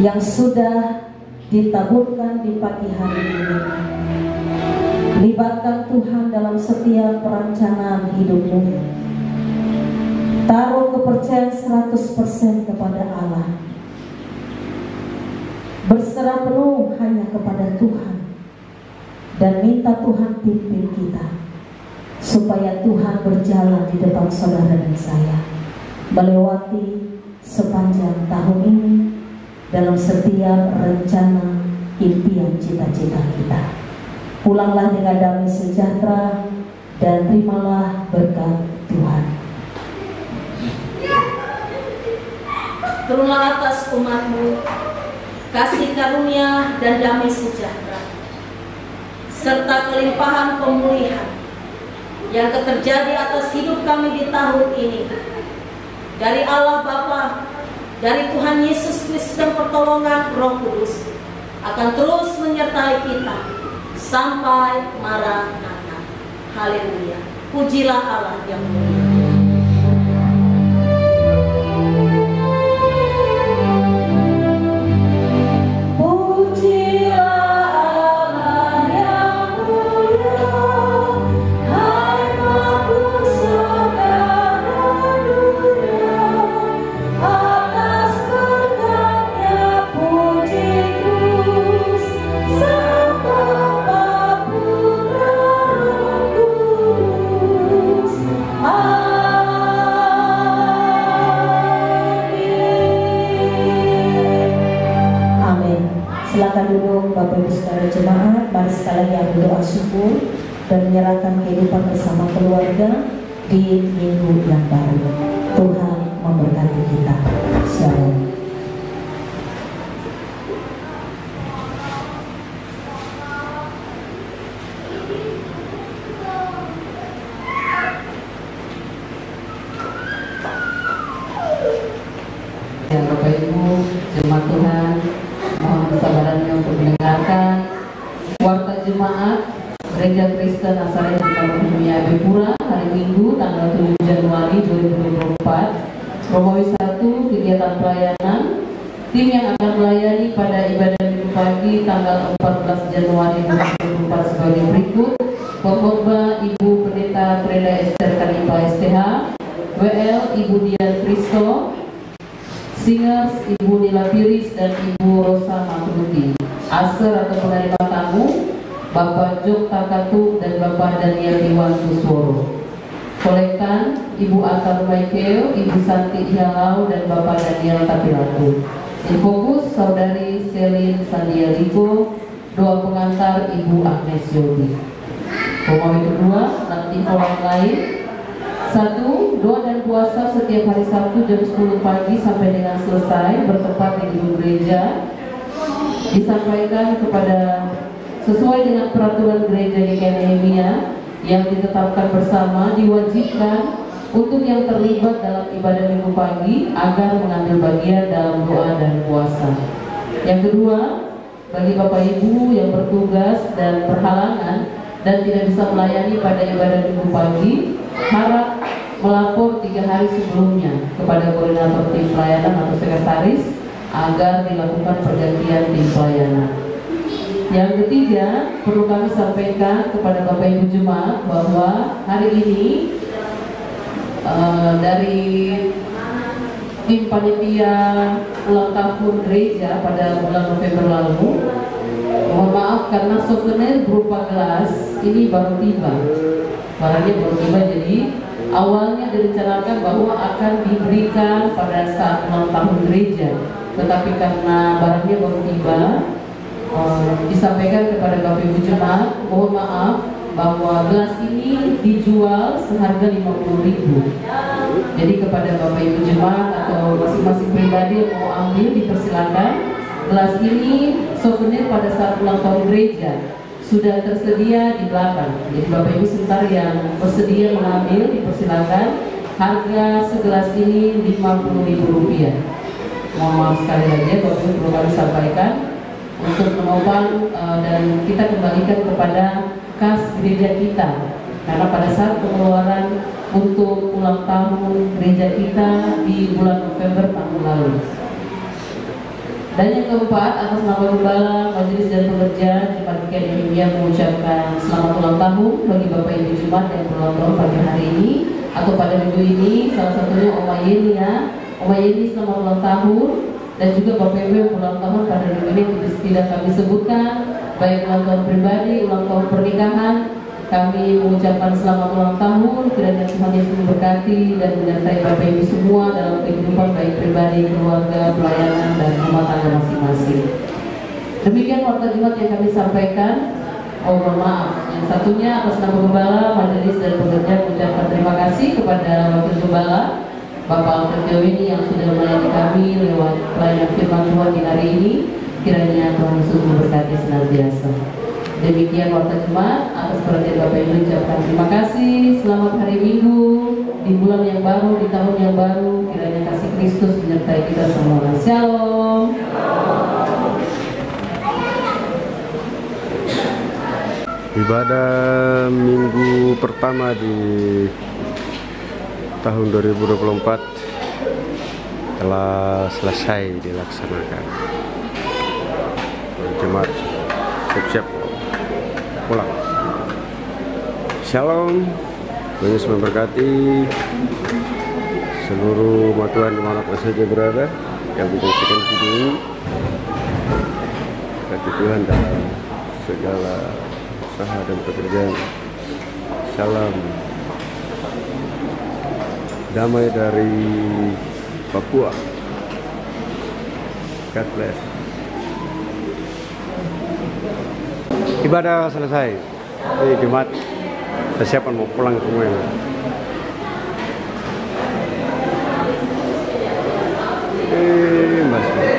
S3: yang sudah ditaburkan di pagi hari ini. Libatkan Tuhan dalam setiap perencanaan hidupmu. Taruh kepercayaan 100% kepada Allah. Berserah penuh hanya kepada Tuhan, dan minta Tuhan pimpin kita, supaya Tuhan berjalan di depan saudara dan saya, melewati sepanjang tahun ini dalam setiap rencana, impian, cita-cita kita. Pulanglah dengan damai sejahtera dan terimalah berkat Tuhan.
S5: Turunlah atas umat-Mu kasih karunia dan damai sejahtera, serta kelimpahan pemulihan yang terjadi atas hidup kami di tahun ini, dari Allah Bapa, dari Tuhan Yesus Kristus dan pertolongan Roh Kudus, akan terus menyertai kita sampai Maranatha. Haleluya. Pujilah Allah yang mulia.
S3: Silakan duduk Bapak Ibu saudara jemaat. Mari sekali yang berdoa syukur dan menyerahkan kehidupan bersama keluarga di minggu yang baru. Tuhan memberkati kita. Shalom.
S4: Ya Bapak Ibu, jemaat Tuhan, mohon kesabarannya untuk mendengarkan warta jemaat Gereja Kristen Nazaret di Kabupaten Abipura hari Minggu tanggal 7 Januari 2024. Romawi 1, kegiatan pelayanan Tim yang akan melayani pada ibadah minggu pagi tanggal 14 Januari 2024 sebagai berikut: Pengkhotbah Ibu Pendeta Freda Esther Kanipa STH, WL Ibu Dian Kristo, Singers Ibu Nila Piris dan Ibu Rosa Matruti. Aser atau penerima tamu Bapak Jok Takatu dan Bapak Daniel Iwan Kusworo. Kolektan Ibu Atar Maikeo, Ibu Santi Ihalau dan Bapak Daniel Tapilatu. Infokus Saudari Selin Sandialiko. Doa pengantar Ibu Agnes Yobi. Pemawi kedua, nanti orang lain. 1. Doa dan puasa setiap hari Sabtu jam 10 pagi sampai dengan selesai bertempat di gedung gereja. Disampaikan kepada sesuai dengan peraturan gereja GKI Nehemia yang ditetapkan bersama, diwajibkan untuk yang terlibat dalam ibadah minggu pagi agar mengambil bagian dalam doa dan puasa. Yang kedua, bagi Bapak Ibu yang bertugas dan berhalangan dan tidak bisa melayani pada ibadah minggu pagi, harap melapor 3 hari sebelumnya kepada koordinator tim pelayanan atau sekretaris agar dilakukan pergantian tim pelayanan. Yang ketiga, perlu kami sampaikan kepada Bapak Ibu Jemaat bahwa hari ini dari tim panitia ulang tahun gereja pada bulan November lalu, mohon maaf karena souvenir berupa gelas ini baru tiba, barangnya baru tiba, jadi awalnya direncanakan bahwa akan diberikan pada saat ulang tahun gereja, tetapi karena barangnya baru tiba, disampaikan kepada Bapak Ibu Jemaat, mohon maaf bahwa gelas ini dijual seharga 50.000. Jadi kepada Bapak Ibu Jemaat atau masing-masing pribadi yang mau ambil, dipersilakan. Gelas ini souvenir pada saat ulang tahun gereja sudah tersedia di belakang. Jadi Bapak Ibu sebentar yang bersedia mengambil, dipersilakan. Harga segelas ini Rp50.000. Mohon maaf sekali lagi, Bapak Ibu perlu kami sampaikan untuk menopang dan kita kembalikan kepada kas gereja kita, karena pada saat pengeluaran untuk ulang tahun gereja kita di bulan November tahun lalu. Dan yang keempat, atas nama Gembala, Majelis dan Pekerja Jemaat GKI Nehemia mengucapkan selamat ulang tahun bagi Bapak Ibu Jemaat yang berulang tahun pada hari ini atau pada minggu ini. Salah satunya Oma Yeni ya, Oma Yeni selamat ulang tahun. Dan juga Bapak Ibu yang ulang tahun pada minggu ini tidak kami sebutkan, baik ulang tahun pribadi, ulang tahun pernikahan. Kami mengucapkan selamat ulang tahun, kiranya Tuhan Yesus memberkati dan menyertai Bapak Ibu semua dalam kehidupan baik pribadi, keluarga, pelayanan, dan rumah tangga masing-masing. Demikian warta Jumat yang kami sampaikan. Oh mohon maaf, yang satunya atas nama Gembala, Majelis dan Pekerja mengucapkan terima kasih kepada Wakil Gembala Bapak Alfred Jawini yang sudah melayani kami lewat pelayanan firman Tuhan di hari ini. Kiranya Tuhan Yesus memberkati senantiasa. Demikian warta Jumat, atas perhatian Bapak Ibu ucapkan terima kasih. Selamat hari Minggu di bulan yang baru, di tahun yang baru. Kiranya kasih Kristus menyertai kita semua. Shalom.
S1: Ibadah minggu pertama di tahun 2024 telah selesai dilaksanakan. Jemaat siap-siap pulang. Shalom, Tuhan Yesus memberkati seluruh umat Tuhan dimanapun saja berada yang menyaksikan video ini. Berkati Tuhan dalam segala usaha dan pekerjaan. Salam damai dari Papua. God bless. Ibadah selesai. Jemaat persiapan mau pulang semuanya. Masih.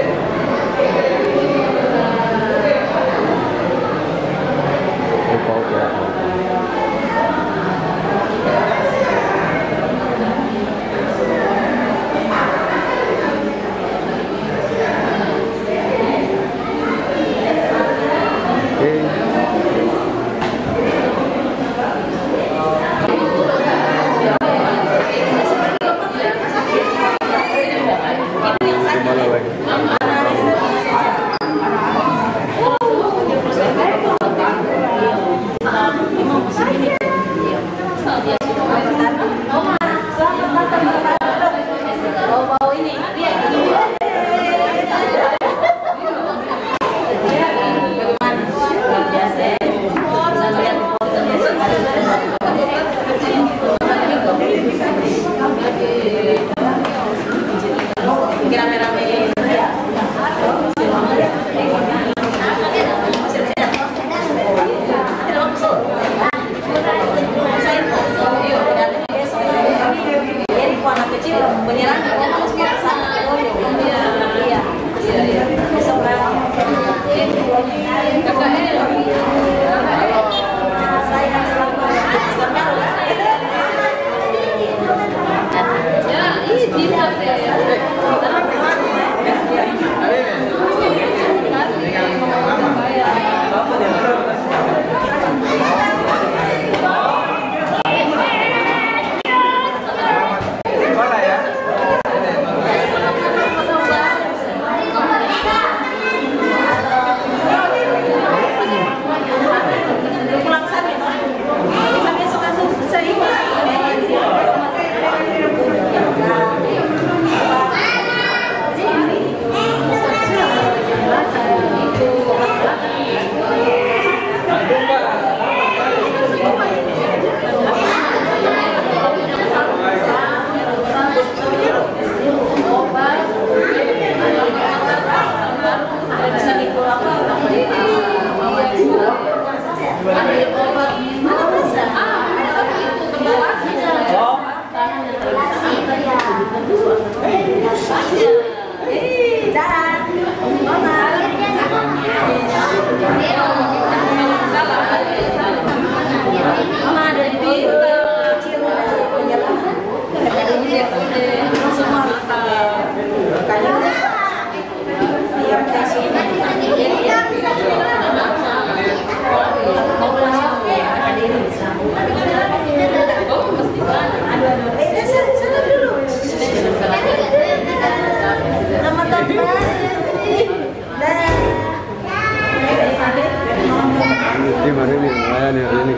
S1: Gimana nih melayani hari ini?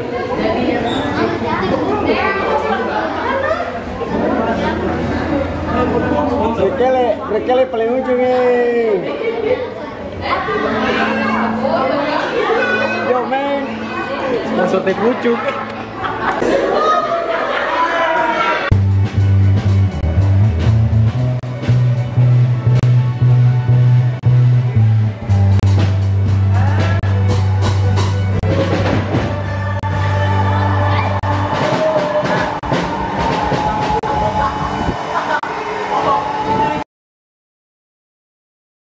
S1: Rekele paling ujung Yo men, masuk tek pucuk.